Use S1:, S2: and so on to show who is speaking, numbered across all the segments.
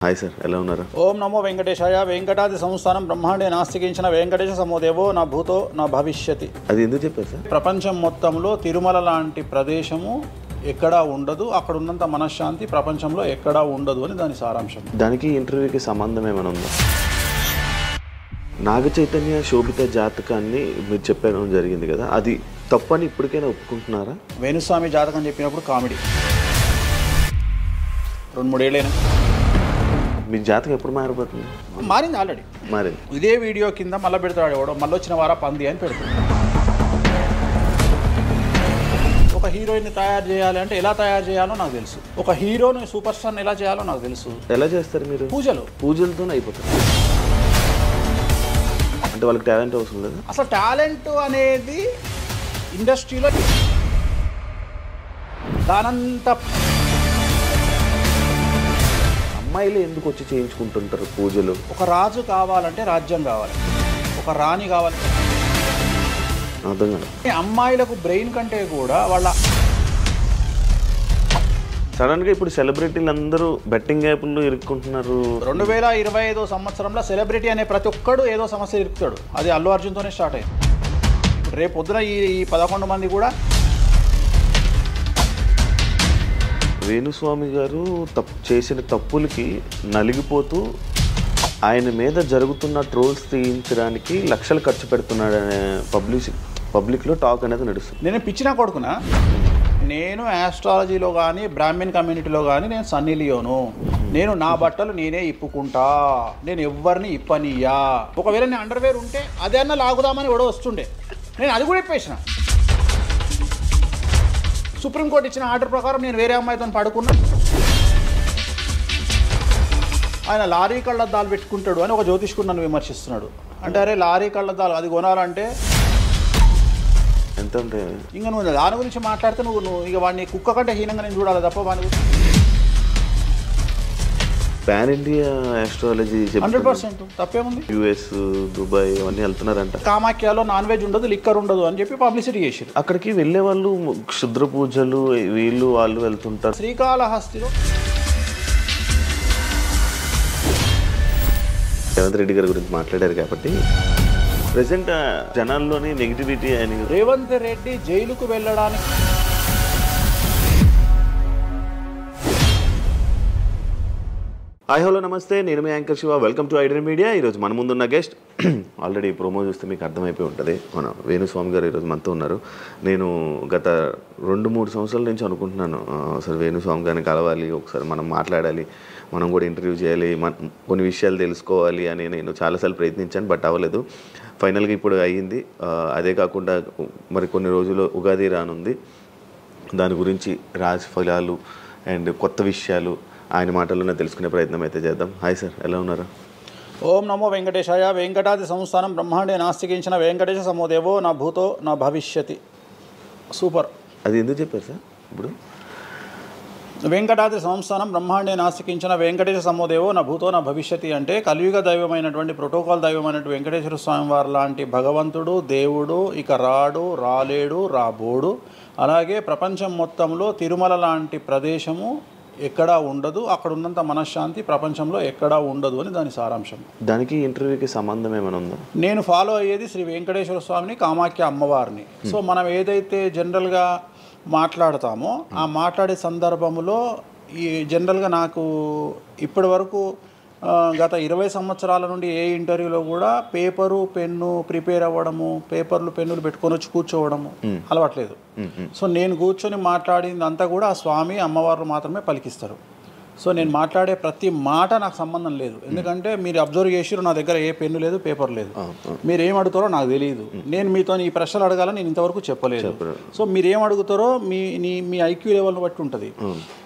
S1: Hi sir, ఎలా ఉన్నారు?
S2: ఓం నమో వెంకటేశాయ. వెంకటాది సంస్థానం బ్రహ్మాండే నాస్తికించిన వెంకటేశ సమోదేవో నా భూతో నా భవిష్యతి.
S1: అది ఎందుకు చెప్పారు సార్?
S2: ప్రపంచం మొత్తంలో తిరుమల లాంటి ప్రదేశము ఎక్కడా ఉండదు, అక్కడ ఉన్నంత మనశ్శాంతి ప్రపంచంలో ఎక్కడా ఉండదు అని దాని సారాంశం.
S1: దానికి ఇంటర్వ్యూకి సంబంధం ఏమైనా ఉందా? నాగ చైతన్య శోభిత జాతకాన్ని మీరు చెప్పడం జరిగింది కదా, అది తప్పని ఇప్పటికైనా ఒప్పుకుంటున్నారా?
S2: వేణుస్వామి జాతకం చెప్పినప్పుడు కామెడీ 2-3 ఏళ్ళైనా
S1: మీ జాతకం ఎప్పుడు మారిపోతుంది?
S2: మారింది, ఆల్రెడీ
S1: మారింది.
S2: ఇదే వీడియో కింద మళ్ళీ పెడతాడు ఎవడో, మళ్ళీ వచ్చిన వారా పంది అని పెడుతున్నాడు. ఒక హీరోయిన్ని తయారు చేయాలి అంటే ఎలా తయారు చేయాలో నాకు తెలుసు, ఒక హీరోని సూపర్ స్టార్ని ఎలా చేయాలో నాకు తెలుసు.
S1: ఎలా చేస్తారు మీరు? పూజలతోనే అయిపోతుంది. అంటే వాళ్ళకి టాలెంట్ అవసరం లేదు.
S2: అసలు టాలెంట్ అనేది ఇండస్ట్రీలో దానంత
S1: అమ్మాయిలు ఎందుకు వచ్చి చేయించుకుంటుంటారు పూజలు?
S2: ఒక రాజు కావాలంటే రాజ్యం కావాలి, ఒక రాణి కావాలంటే
S1: అర్థం కాదు.
S2: అమ్మాయిలకు బ్రెయిన్ కంటే కూడా వాళ్ళ
S1: సడన్గా ఇప్పుడు సెలబ్రిటీలు అందరూ బెట్టింగ్ యాప్లు ఇరుక్కుంటున్నారు.
S2: 2025 సంవత్సరంలో సెలబ్రిటీ అనే ప్రతి ఒక్కడు ఏదో సమస్య ఇరుకుతాడు. అది అల్లు అర్జున్తోనే స్టార్ట్ అయింది. రేపు పొద్దున ఈ 11 మంది కూడా.
S1: వేణుస్వామి గారు చేసిన తప్పులకి నలిగిపోతూ ఆయన మీద జరుగుతున్న ట్రోల్స్ తీయించడానికి లక్షలు ఖర్చు పెడుతున్నాడనే పబ్లిక్లో టాక్ అనేది నడుస్తుంది.
S2: నేను పిచ్చినా కొడుకునా, నేను ఆస్ట్రాలజీలో కానీ బ్రాహ్మణ్ కమ్యూనిటీలో కానీ నేను సన్నీ లియోను. నేను నా బట్టలు నేనే ఇప్పుకుంటా, నేను ఎవరిని ఇప్పనియా. ఒకవేళ నేను అండర్వేర్ ఉంటే అదే అన్న లాగుదామని కూడా వస్తుండే, నేను అది కూడా ఇప్పేసిన. సుప్రీంకోర్టు ఇచ్చిన ఆర్డర్ ప్రకారం నేను వేరే అమ్మాయితో పడుకున్నా. ఆయన లారీ కళ్ళద్దాలు పెట్టుకుంటాడు అని ఒక జ్యోతిష్కుడు నన్ను విమర్శిస్తున్నాడు. అంటే అరే లారీ కళ్ళద్దాలు అది కొనాలంటే
S1: ఎంత ఉంటే
S2: ఇంకా నువ్వు దాని గురించి మాట్లాడితే నువ్వు ఇక వాడిని కుక్క కంటే హీనంగా నేను చూడాలి తప్ప వాని గురించి.
S1: పాన్ ఇండియా ఆస్ట్రాలజీ
S2: 100% తప్పేముంది.
S1: యుఎస్, దుబాయ్ అవన్నీ వెళ్తున్నారంట.
S2: కామాఖ్యలో నాన్ వెజ్ ఉండదు, లిక్కర్ ఉండదు అని చెప్పి పబ్లిసిటీ చేశారు.
S1: అక్కడికి వెళ్ళే వాళ్ళు క్షుద్ర పూజలు వీళ్ళు వాళ్ళు వెళ్తుంటారు.
S2: శ్రీకాళహస్తిలో
S1: రేవంత్ రెడ్డి గారి గురించి మాట్లాడారు కాబట్టి ప్రెసెంట్ జనాల్లోని నెగిటివిటీ అని.
S2: రేవంత్ రెడ్డి జైలుకు వెళ్ళడానికి
S1: హాయ్ హలో నమస్తే, నేను మీ anchor Shiva. Welcome to iDream Media. ఈరోజు మన ముందున్న గెస్ట్ ఆల్రెడీ ప్రోమో చూస్తే మీకు అర్థమైపోయి ఉంటుంది, మన వేణుస్వామి గారు ఈరోజు మనతో ఉన్నారు. నేను గత 2-3 సంవత్సరాల నుంచి అనుకుంటున్నాను అసలు వేణుస్వామి గారిని కలవాలి, ఒకసారి మనం మాట్లాడాలి, మనం కూడా ఇంటర్వ్యూ చేయాలి, కొన్ని విషయాలు తెలుసుకోవాలి అని నేను చాలాసార్లు ప్రయత్నించాను, బట్ అవ్వలేదు. ఫైనల్గా ఇప్పుడు అయ్యింది. అదే కాకుండా మరి కొన్ని రోజులు ఉగాది రానుంది, దాని గురించి రాశి ఫలాలు అండ్ కొత్త విషయాలు ఆయన మాటల్లోనే తెలుసుకునే ప్రయత్నం అయితే చేద్దాం. హాయ్ సార్, ఎలా ఉన్నారు?
S2: ఓం నమో వెంకటేశాయ. వెంకటాది సంస్థానం బ్రహ్మాండే నాస్తికించిన వెంకటేశ సమోదేవో నా భూతో నా భవిష్యతి. సూపర్.
S1: అది ఎందుకు చెప్పారు సార్? ఇప్పుడు
S2: వెంకటాది సంస్థానం బ్రహ్మాండే నాస్తికించిన వెంకటేశ సమోదేవో నా భూతో నా భవిష్యతి అంటే కలియుగ దైవమైనటువంటి ప్రోటోకాల్ దైవమైనటువంటి వెంకటేశ్వర స్వామి వారు లాంటి భగవంతుడు, దేవుడు ఇక రాడు, రాలేడు, రాబోడు. అలాగే ప్రపంచం మొత్తంలో తిరుమల లాంటి ప్రదేశము ఎక్కడా ఉండదు, అక్కడ ఉన్నంత మనశ్శాంతి ప్రపంచంలో ఎక్కడా ఉండదు అని దాని సారాంశం.
S1: దానికి ఇంటర్వ్యూకి సంబంధం ఏమైనా ఉందా?
S2: నేను ఫాలో అయ్యేది శ్రీ వెంకటేశ్వర స్వామిని, కామాఖ్య అమ్మవారిని. సో మనం ఏదైతే జనరల్గా మాట్లాడతామో ఆ మాట్లాడే సందర్భంలో ఈ జనరల్గా నాకు ఇప్పటి వరకు గత 20 సంవత్సరాల నుండి ఏ ఇంటర్వ్యూలో కూడా పేపరు పెన్ను ప్రిపేర్ అవ్వడము, పేపర్లు పెన్నులు పెట్టుకొని వచ్చి కూర్చోవడము అలవాట్లేదు. సో నేను కూర్చొని మాట్లాడింది అంతా కూడా ఆ స్వామి అమ్మవారు మాత్రమే పలికిస్తారు. సో నేను మాట్లాడే ప్రతి మాట నాకు సంబంధం లేదు, ఎందుకంటే మీరు అబ్జర్వ్ చేసిరు నా దగ్గర ఏ పెన్ను లేదు, పేపర్ లేదు. మీరు ఏం అడుగుతారో నాకు తెలియదు, నేను మీతో ఈ ప్రశ్నలు అడగాలని నేను ఇంతవరకు చెప్పలేదు. సో మీరు ఏం అడుగుతారో మీ ఐక్యూ లెవెల్ని బట్టి ఉంటుంది.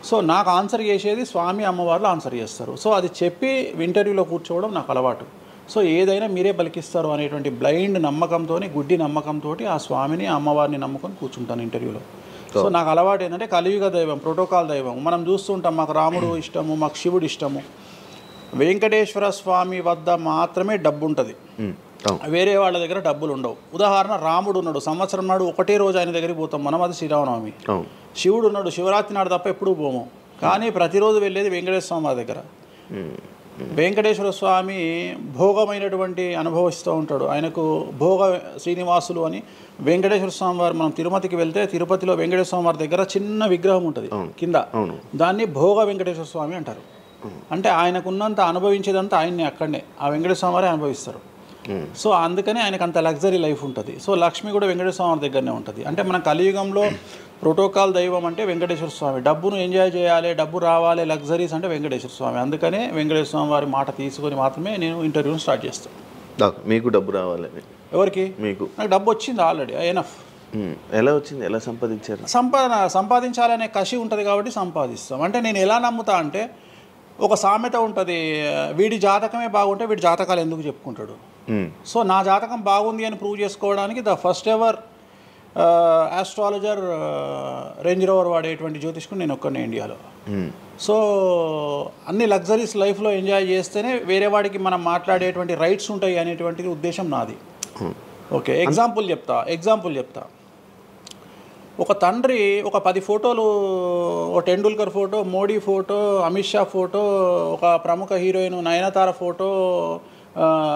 S2: సో నాకు ఆన్సర్ చేసేది స్వామి అమ్మవార్లు ఆన్సర్ చేస్తారు. సో అది చెప్పి ఇంటర్వ్యూలో కూర్చోవడం నాకు అలవాటు. సో ఏదైనా మీరే పలికిస్తారు అనేటువంటి బ్లైండ్ నమ్మకంతో, గుడ్డి నమ్మకంతో ఆ స్వామిని అమ్మవారిని నమ్ముకొని కూర్చుంటాను ఇంటర్వ్యూలో. సో నాకు అలవాటు ఏంటంటే కలియుగ దైవం, ప్రోటోకాల్ దైవం మనం చూస్తుంటాం. మాకు రాముడు ఇష్టము, మాకు శివుడు ఇష్టము. వెంకటేశ్వర స్వామి వద్ద మాత్రమే డబ్బు ఉంటుంది, వేరే వాళ్ళ దగ్గర డబ్బులు ఉండవు. ఉదాహరణ రాముడు ఉన్నాడు, సంవత్సరం నాడు ఒకటే రోజు ఆయన దగ్గరికి పోతాం మనం, అది శ్రీరామనవమి. శివుడు ఉన్నాడు, శివరాత్రి నాడు తప్ప ఎప్పుడూ పోము, కానీ ప్రతిరోజు వెళ్ళేది వెంకటేశ్వర స్వామి వారి దగ్గర. వెంకటేశ్వర స్వామి భోగమైనటువంటి అనుభవిస్తూ ఉంటాడు. ఆయనకు భోగ శ్రీనివాసులు అని వెంకటేశ్వర స్వామి వారు, మనం తిరుపతికి వెళ్తే తిరుపతిలో వెంకటేశ్వర స్వామి వారి దగ్గర చిన్న విగ్రహం ఉంటుంది కింద, దాన్ని భోగ వెంకటేశ్వర స్వామి అంటారు. అంటే ఆయనకున్నంత అనుభవించేదంతా ఆయన్ని అక్కడనే ఆ వెంకటేశ్వర స్వామి వారే అనుభవిస్తారు. సో అందుకని ఆయనకు అంత లగ్జరీ లైఫ్ ఉంటుంది. సో లక్ష్మి కూడా వెంకటేశ్వర స్వామి దగ్గరనే ఉంటుంది. అంటే మన కలియుగంలో ప్రోటోకాల్ దైవం అంటే వెంకటేశ్వర స్వామి. డబ్బును ఎంజాయ్ చేయాలి, డబ్బు రావాలి, లగ్జరీస్ అంటే వెంకటేశ్వర స్వామి. అందుకనే వెంకటేశ్వర స్వామి వారి మాట తీసుకొని మాత్రమే నేను ఇంటర్వ్యూని స్టార్ట్ చేస్తాను.
S1: మీకు డబ్బు రావాలి? ఎవరికి? మీకు. నాకు
S2: డబ్బు వచ్చింది ఆల్రెడీ, ఎనఫ్.
S1: ఎలా వచ్చింది? ఎలా సంపాదించారు?
S2: సంపాదించాలనే కసి ఉంటుంది కాబట్టి సంపాదిస్తాం. అంటే నేను ఎలా నమ్ముతా అంటే, ఒక సామెత ఉంటుంది, వీడి జాతకమే బాగుంటే వీడి జాతకాలు ఎందుకు చెప్పుకుంటాడు. సో నా జాతకం బాగుంది అని ప్రూవ్ చేసుకోవడానికి the first ever astrologer range rover వాడేటువంటి జ్యోతిష్కుడు నేను ఒక్కనే ఇండియాలో. సో అన్ని లగ్జరీస్ లైఫ్లో ఎంజాయ్ చేస్తేనే వేరే వాడికి మనం మాట్లాడేటువంటి రైట్స్ ఉంటాయి అనేటువంటిది ఉద్దేశం నాది. ఓకే, ఎగ్జాంపుల్ చెప్తా. ఒక తండ్రి ఒక 10 ఫోటోలు, ఒక Tendulkar photo, Modi photo, Amit Shah photo, ఒక ప్రముఖ హీరోయిన్ నయనతార ఫోటో,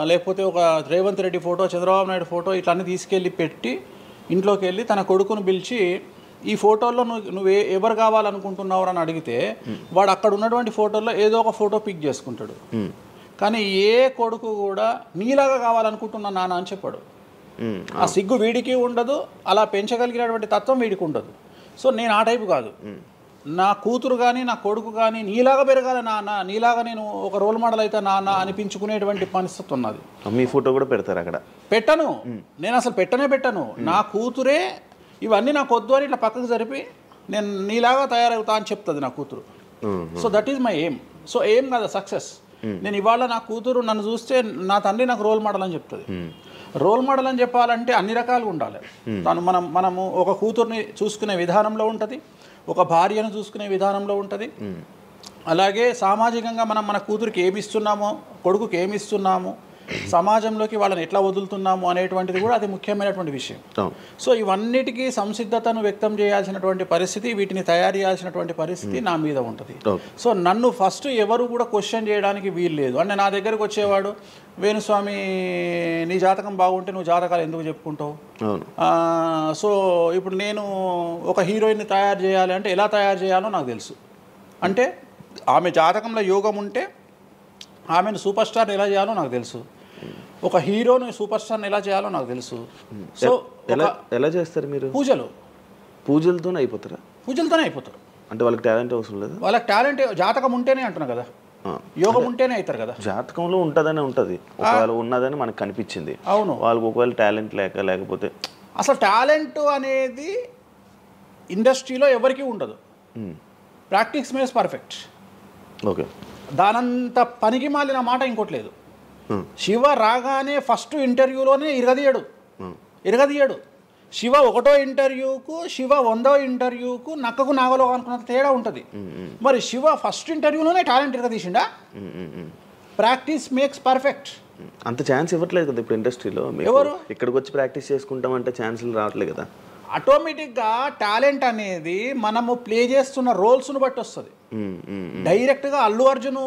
S2: లేకపోతే ఒక రేవంత్ రెడ్డి ఫోటో, చంద్రబాబు నాయుడు ఫోటో, ఇట్లన్నీ తీసుకెళ్ళి పెట్టి ఇంట్లోకి వెళ్ళి తన కొడుకును పిలిచి, ఈ ఫోటోల్లో నువ్వు ఎవరు కావాలనుకుంటున్నావు అని అడిగితే వాడు అక్కడ ఉన్నటువంటి ఫోటోల్లో ఏదో ఒక ఫోటో పిక్ చేసుకుంటాడు. కానీ ఏ కొడుకు కూడా నీలాగా కావాలనుకుంటున్నా నాన్న అని చెప్పాడు. ఆ సిగ్గు వీడికి ఉండదు, అలా పెంచగలిగినటువంటి తత్వం వీడికి ఉండదు. సో నేను ఆ టైపు కాదు. నా కూతురు కానీ నా కొడుకు కానీ నీలాగా పెరగాలి నాన్న, నీలాగా నేను ఒక రోల్ మోడల్ అయితే నాన్న అనిపించుకునేటువంటి పరిస్థితి ఉన్నది.
S1: మీ ఫోటో కూడా పెడతారు అక్కడ?
S2: పెట్టను, నేను అసలు పెట్టను. నా కూతురే ఇవన్నీ నాకు వద్దు అని ఇట్లా పక్కకు జరిపి నేను నీలాగా తయారవుతా అని చెప్తుంది నా కూతురు. So that is my aim. So aim కదా సక్సెస్. నేను ఇవాళ నా కూతురు నన్ను చూస్తే నా తండ్రి నాకు రోల్ మోడల్ అని చెప్తుంది. రోల్ మోడల్ అని చెప్పాలంటే అన్ని రకాలుగా ఉండాలి. మనము ఒక కూతుర్ని చూసుకునే విధానంలో ఉంటుంది, ఒక భార్యను చూసుకునే విధానంలో ఉంటుంది. అలాగే సామాజికంగా మనం మన కూతురికి ఏమి ఇస్తున్నామో, కొడుకుకి ఏమి ఇస్తున్నాము, సమాజంలోకి వాళ్ళని ఎట్లా వదులుతున్నాము అనేటువంటిది కూడా అది ముఖ్యమైనటువంటి విషయం. సో ఇవన్నిటికీ సంసిద్ధతను వ్యక్తం చేయాల్సినటువంటి పరిస్థితి, వీటిని తయారు చేయాల్సినటువంటి పరిస్థితి నా మీద ఉంటుంది. సో నన్ను ఫస్ట్ ఎవరు కూడా క్వశ్చన్ చేయడానికి వీలు లేదు. అంటే నా దగ్గరకు వచ్చేవాడు, వేణుస్వామి నీ జాతకం బాగుంటే నువ్వు జాతకాలు ఎందుకు చెప్పుకుంటావు. సో ఇప్పుడు నేను ఒక హీరోయిన్ని తయారు చేయాలి అంటే ఎలా తయారు చేయాలో నాకు తెలుసు. అంటే ఆమె జాతకంలో యోగం ఉంటే ఆమెను సూపర్ స్టార్ని ఎలా చేయాలో నాకు తెలుసు, ఒక హీరోని సూపర్ స్టార్ని ఎలా చేయాలో నాకు తెలుసు. సో
S1: ఎలా చేస్తారు మీరు? పూజలతోనే అయిపోతారా?
S2: పూజలతోనే అయిపోతారు.
S1: అంటే వాళ్ళకి టాలెంట్ అవసరం లేదు?
S2: వాళ్ళకి టాలెంట్ జాతకం ఉంటేనే అంటున్నా కదా, యోగం ఉంటేనే అవుతారు కదా.
S1: జాతకంలో ఉంటుందని ఉంటుంది, ఒకవేళ ఉన్నదని మనకు కనిపించింది.
S2: అవును,
S1: వాళ్ళకి ఒకవేళ టాలెంట్ లేకపోతే
S2: అసలు టాలెంట్ అనేది ఇండస్ట్రీలో ఎవరికీ ఉండదు. Practice makes perfect.
S1: ఓకే,
S2: దానంత పనికి మాలిన మాట ఇంకోటి లేదు. శివ రాగానే ఫస్ట్ ఇంటర్వ్యూలోనే ఇరగదీయడు. శివ 1వ ఇంటర్వ్యూకు, శివ 100వ ఇంటర్వ్యూకు నక్కకు నాగలో అనుకున్నంత తేడా ఉంటుంది. మరి శివ ఫస్ట్ ఇంటర్వ్యూలోనే టాలెంట్ ఇరగదీసిండా? Practice makes perfect.
S1: అంత ఛాన్స్ ఇవ్వట్లేదు కదా ఇప్పుడు ఇండస్ట్రీలో. ఎవరు ఇక్కడికి వచ్చి ప్రాక్టీస్ చేసుకుంటామంటే ఛాన్సులు రావట్లేదు కదా.
S2: ఆటోమేటిక్గా టాలెంట్ అనేది మనము ప్లే చేస్తున్న రోల్స్ను బట్టి వస్తుంది. డైరెక్ట్గా అల్లు అర్జున్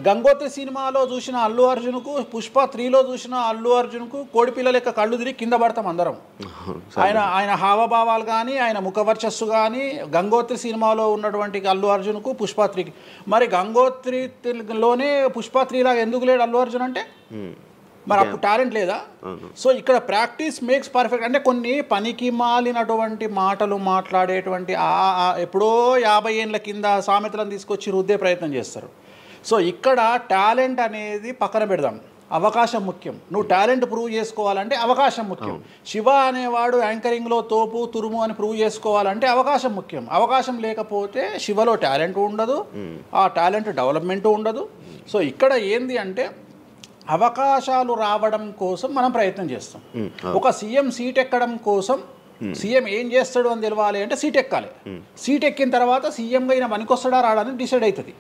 S2: గంగోత్రి సినిమాలో చూసిన అల్లు అర్జున్కు, పుష్ప 3లో చూసిన అల్లు అర్జున్కు కోడిపిల్ల లెక్క కళ్ళు తిరిగి కింద పడతాం అందరం. ఆయన హావభావాలు కానీ, ఆయన ముఖవర్చస్సు కానీ, గంగోత్రి సినిమాలో ఉన్నటువంటి అల్లు అర్జున్కు, పుష్ప 3కి. మరి గంగోత్రిలోనే పుష్ప 3 లాగా ఎందుకు లేడు అల్లు అర్జున్ అంటే? మరి అప్పుడు టాలెంట్ లేదా? సో ఇక్కడ ప్రాక్టీస్ మేక్స్ పర్ఫెక్ట్. అంటే కొన్ని పనికి మాలినటువంటి మాటలు మాట్లాడేటువంటి ఎప్పుడో 50 ఏళ్ళ కింద సామెతలను తీసుకొచ్చి రుద్దే ప్రయత్నం చేస్తారు. సో ఇక్కడ టాలెంట్ అనేది పక్కన పెడదాం, అవకాశం ముఖ్యం. నువ్వు టాలెంట్ ప్రూవ్ చేసుకోవాలంటే అవకాశం ముఖ్యం. శివ అనేవాడు యాంకరింగ్లో తోపు తురుము అని ప్రూవ్ చేసుకోవాలంటే అవకాశం ముఖ్యం. అవకాశం లేకపోతే శివలో టాలెంట్ ఉండదు, ఆ టాలెంట్ డెవలప్మెంట్ ఉండదు. సో ఇక్కడ ఏంది అంటే అవకాశాలు రావడం కోసం మనం ప్రయత్నం చేస్తాం. ఒక సీఎం సీట్ ఎక్కడం కోసం సీఎం ఏం చేస్తాడు అని తెలవాలి అంటే సీట్ ఎక్కాలి. సీట్ ఎక్కిన తర్వాత సీఎంగా ఈయన పనికొస్తాడా రాడని డిసైడ్ అవుతుంది.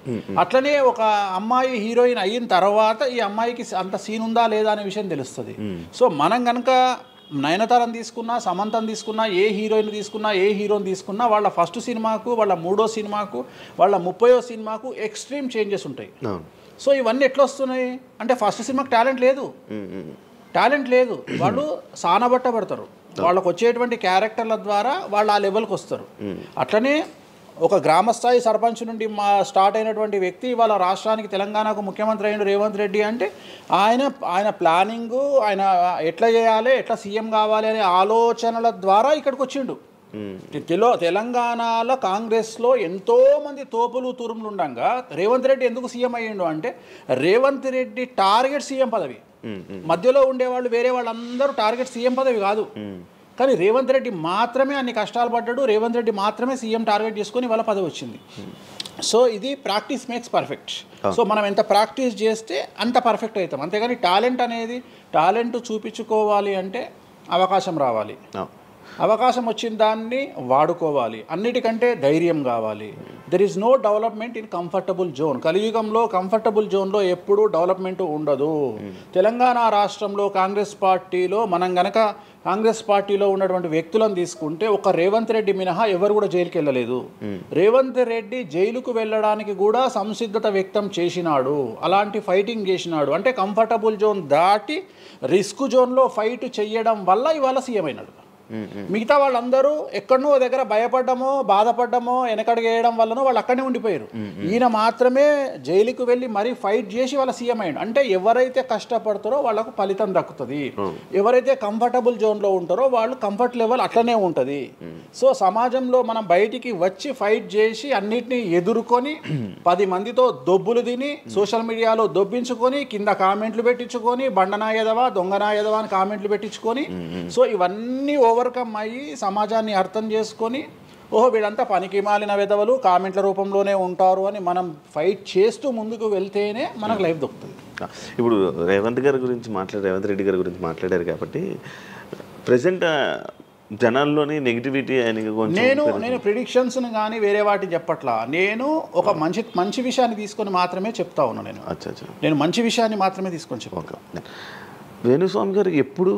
S2: అట్లనే ఒక అమ్మాయి హీరోయిన్ అయిన తర్వాత ఈ అమ్మాయికి అంత సీన్ ఉందా లేదా అనే విషయం తెలుస్తుంది. సో మనం కనుక నయనతారని తీసుకున్నా, సమంతని తీసుకున్నా, ఏ హీరోయిన్ తీసుకున్నా, ఏ హీరోని తీసుకున్నా వాళ్ళ ఫస్ట్ సినిమాకు, వాళ్ళ 3వ సినిమాకు, వాళ్ళ 30వ సినిమాకు ఎక్స్ట్రీమ్ చేంజెస్ ఉంటాయి. సో ఇవన్నీ ఎట్లా వస్తున్నాయి అంటే ఫస్ట్ సినిమాకి టాలెంట్ లేదు, వాళ్ళు సానబట్టబడతారు, వాళ్ళకు వచ్చేటువంటి క్యారెక్టర్ల ద్వారా వాళ్ళు ఆ లెవెల్కి వస్తారు. అట్లనే ఒక గ్రామస్థాయి సర్పంచ్ నుండి స్టార్ట్ అయినటువంటి వ్యక్తి వాళ్ళ రాష్ట్రానికి తెలంగాణకు ముఖ్యమంత్రి అయిన రేవంత్ రెడ్డి అంటే ఆయన ప్లానింగు, ఆయన ఎట్లా చేయాలి, ఎట్లా సీఎం కావాలి అనే ఆలోచనల ద్వారా ఇక్కడికి వచ్చిండు. తెలంగాణలో కాంగ్రెస్లో ఎంతోమంది తోపులు తురుములు ఉండగా రేవంత్ రెడ్డి ఎందుకు సీఎం అయ్యిండు అంటే రేవంత్ రెడ్డి టార్గెట్ సీఎం పదవి. మధ్యలో ఉండేవాళ్ళు వేరే వాళ్ళందరూ టార్గెట్ సీఎం పదవి కాదు, కానీ రేవంత్ రెడ్డి మాత్రమే అన్ని కష్టాలు పడ్డాడు, రేవంత్ రెడ్డి మాత్రమే సీఎం టార్గెట్ చేసుకొని వాళ్ళ పదవి వచ్చింది. సో ఇది ప్రాక్టీస్ మేక్స్ పర్ఫెక్ట్. సో మనం ఎంత ప్రాక్టీస్ చేస్తే అంత పర్ఫెక్ట్ అవుతాం. అంతేగాని టాలెంట్ చూపించుకోవాలి అంటే అవకాశం రావాలి, అవకాశం వచ్చిన దాన్ని వాడుకోవాలి, అన్నిటికంటే ధైర్యం కావాలి. There is no development in comfortable zone. కలియుగంలో కంఫర్టబుల్ జోన్లో ఎప్పుడూ డెవలప్మెంట్ ఉండదు. తెలంగాణ రాష్ట్రంలో కాంగ్రెస్ పార్టీలో మనం గనక కాంగ్రెస్ పార్టీలో ఉన్నటువంటి వ్యక్తులను తీసుకుంటే ఒక రేవంత్ రెడ్డి మినహా ఎవరు కూడా జైలుకి వెళ్ళలేదు. రేవంత్ రెడ్డి జైలుకు వెళ్ళడానికి కూడా సంసిద్ధత వ్యక్తం చేసినాడు, అలాంటి ఫైటింగ్ చేసినాడు. అంటే కంఫర్టబుల్ జోన్ దాటి రిస్క్ జోన్లో ఫైట్ చేయడం వల్ల ఇవాళ సీఎం అయినాడు. మిగతా వాళ్ళందరూ ఎక్కడనో దగ్గర భయపడ్డమో బాధపడ్డమో వెనకడిగేయడం వల్లనో వాళ్ళు అక్కడనే ఉండిపోయారు. ఈయన మాత్రమే జైలుకు వెళ్ళి మరీ ఫైట్ చేసి వాళ్ళ సీఎం అయ్యాడు. అంటే ఎవరైతే కష్టపడతారో వాళ్ళకు ఫలితం దక్కుతుంది, ఎవరైతే కంఫర్టబుల్ జోన్లో ఉంటారో వాళ్ళు కంఫర్ట్ లెవెల్ అట్లనే ఉంటుంది. సో సమాజంలో మనం బయటికి వచ్చి ఫైట్ చేసి అన్నిటినీ ఎదుర్కొని 10 మందితో దొబ్బులు తిని సోషల్ మీడియాలో దొబ్బించుకొని కింద కామెంట్లు పెట్టించుకొని బండనాయదవా దొంగనాయదవా అని కామెంట్లు పెట్టించుకొని సో ఇవన్నీ ఓవర్కమ్ అయ్యి సమాజాన్ని అర్థం చేసుకొని ఓహో వీళ్ళంతా పనికి మాలిన వెధవలు కామెంట్ల రూపంలోనే ఉంటారు అని మనం ఫైట్ చేస్తూ ముందుకు వెళ్తేనే మనకు లైఫ్ దొరుకుతుంది.
S1: ఇప్పుడు రేవంత్ రెడ్డి గారి గురించి మాట్లాడారు కాబట్టి ప్రజెంట్ జనాల్లోని నెగిటివిటీ
S2: నేను ప్రిడిక్షన్స్ని కానీ వేరే వాటిని చెప్పట్లా. నేను ఒక మంచి విషయాన్ని తీసుకొని మాత్రమే చెప్తా ఉన్నా. నేను మంచి విషయాన్ని మాత్రమే తీసుకొని చెప్తాను.
S1: వేణుస్వామి గారు ఎప్పుడు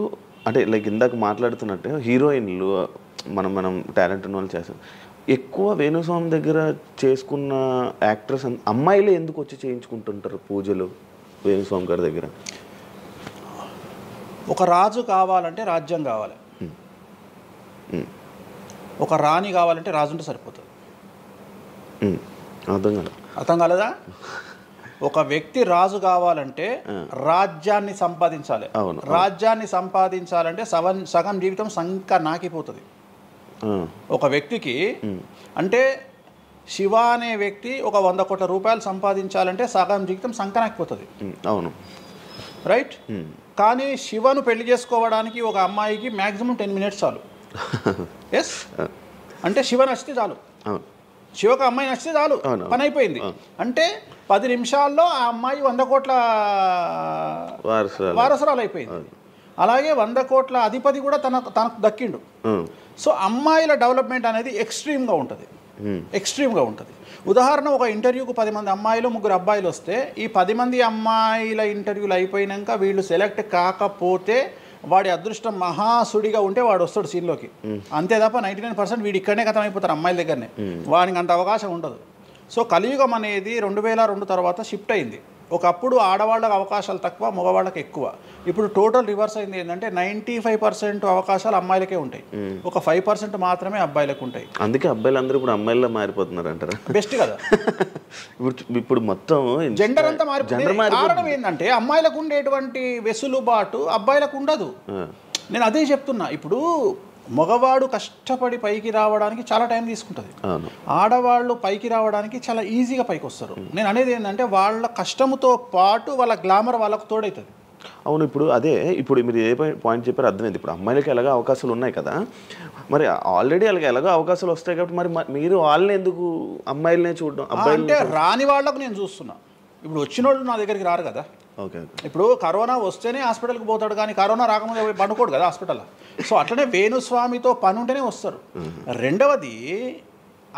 S1: అంటే లైక్ ఇందాక మాట్లాడుతున్నట్టు హీరోయిన్లు మనం టాలెంట్ ఉన్న వాళ్ళు చేస్తాం. ఎక్కువ వేణుస్వామి దగ్గర చేసుకున్న యాక్టర్స్ అమ్మాయిలే ఎందుకు వచ్చి చేయించుకుంటుంటారు పూజలు వేణుస్వామి గారి దగ్గర?
S2: ఒక రాజు కావాలంటే రాజ్యం కావాలి, ఒక రాణి కావాలంటే రాజు ఉంటే సరిపోతుంది. అర్థం కాలేదా? ఒక వ్యక్తి రాజు కావాలంటే రాజ్యాన్ని సంపాదించాలి. రాజ్యాన్ని సంపాదించాలంటే సగం జీవితం సంక నాకిపోతుంది ఒక వ్యక్తికి. అంటే శివ అనే వ్యక్తి ఒక 100 కోట్ల రూపాయలు సంపాదించాలంటే సగం జీవితం సంక నాకిపోతుంది. అవును, రైట్. కానీ శివను పెళ్లి చేసుకోవడానికి ఒక అమ్మాయికి మ్యాక్సిమం 10 మినిట్స్ చాలు. ఎస్, అంటే శివ నచ్చితే చాలు, శివకు అమ్మాయి నచ్చితే చాలు, పని అయిపోయింది. అంటే 10 నిమిషాల్లో ఆ అమ్మాయి 100 కోట్ల వారసురాలు అయిపోయింది. అలాగే 100 కోట్ల అధిపతి కూడా తనకు దక్కిండు. సో అమ్మాయిల డెవలప్మెంట్ అనేది ఎక్స్ట్రీమ్గా ఉంటుంది. ఉదాహరణ, ఒక ఇంటర్వ్యూకు 10 మంది అమ్మాయిలు 3 అబ్బాయిలు వస్తే ఈ 10 మంది అమ్మాయిల ఇంటర్వ్యూలు అయిపోయినాక వీళ్ళు సెలెక్ట్ కాకపోతే వాడి అదృష్టం మహాసుడిగా ఉంటే వాడు వస్తాడు సీన్లోకి. అంతే తప్ప 99% వీడు ఇక్కడనే కథం అయిపోతారు అమ్మాయిల దగ్గరనే, వాడికి అంత అవకాశం ఉండదు. సో కలియుగం అనేది 2002 తర్వాత షిఫ్ట్ అయింది. ఒకప్పుడు ఆడవాళ్ళకి అవకాశాలు తక్కువ, మగవాళ్ళకి ఎక్కువ. ఇప్పుడు టోటల్ రివర్స్ అయింది. ఏంటంటే 95% అవకాశాలు అమ్మాయిలకే ఉంటాయి, ఒక 5% మాత్రమే అబ్బాయిలకు ఉంటాయి.
S1: అందుకే అబ్బాయిలందరూ ఇప్పుడు అమ్మాయిలా మారిపోతున్నారు అంటారా?
S2: బెస్ట్ కదా.
S1: ఇప్పుడు మొత్తం
S2: జెండర్ అంతా మారిపోయింది. కారణం ఏంటంటే అమ్మాయిలకు ఉండేటువంటి వెసులుబాటు అబ్బాయిలకు ఉండదు. నేను అదే చెప్తున్నా. ఇప్పుడు మగవాడు కష్టపడి పైకి రావడానికి చాలా టైం తీసుకుంటుంది, ఆడవాళ్ళు పైకి రావడానికి చాలా ఈజీగా పైకి వస్తారు. నేను అనేది ఏంటంటే వాళ్ళ కష్టముతో పాటు వాళ్ళ గ్లామర్ వాళ్ళకు తోడవుతుంది.
S1: అవును, ఇప్పుడు మీరు ఏ పాయింట్ చెప్పారో అర్థమైంది. ఇప్పుడు అమ్మాయిలకి ఎలాగో అవకాశాలు ఉన్నాయి కదా, మరి ఆల్రెడీ వాళ్ళకి ఎలాగో అవకాశాలు వస్తాయి కాబట్టి మరి మీరు వాళ్ళని ఎందుకు అమ్మాయిలనే చూడడం?
S2: అంటే రాని వాళ్ళకు నేను చూస్తున్నా. ఇప్పుడు వచ్చిన వాళ్ళు నా దగ్గరికి రారు కదా.
S1: ఓకే.
S2: ఇప్పుడు కరోనా వస్తేనే హాస్పిటల్కి పోతాడు, కానీ కరోనా రాకముందే పోయి పండుకోడు కదా హాస్పిటల్లో. సో అట్లనే వేణుస్వామితో పని ఉంటేనే వస్తారు. రెండవది,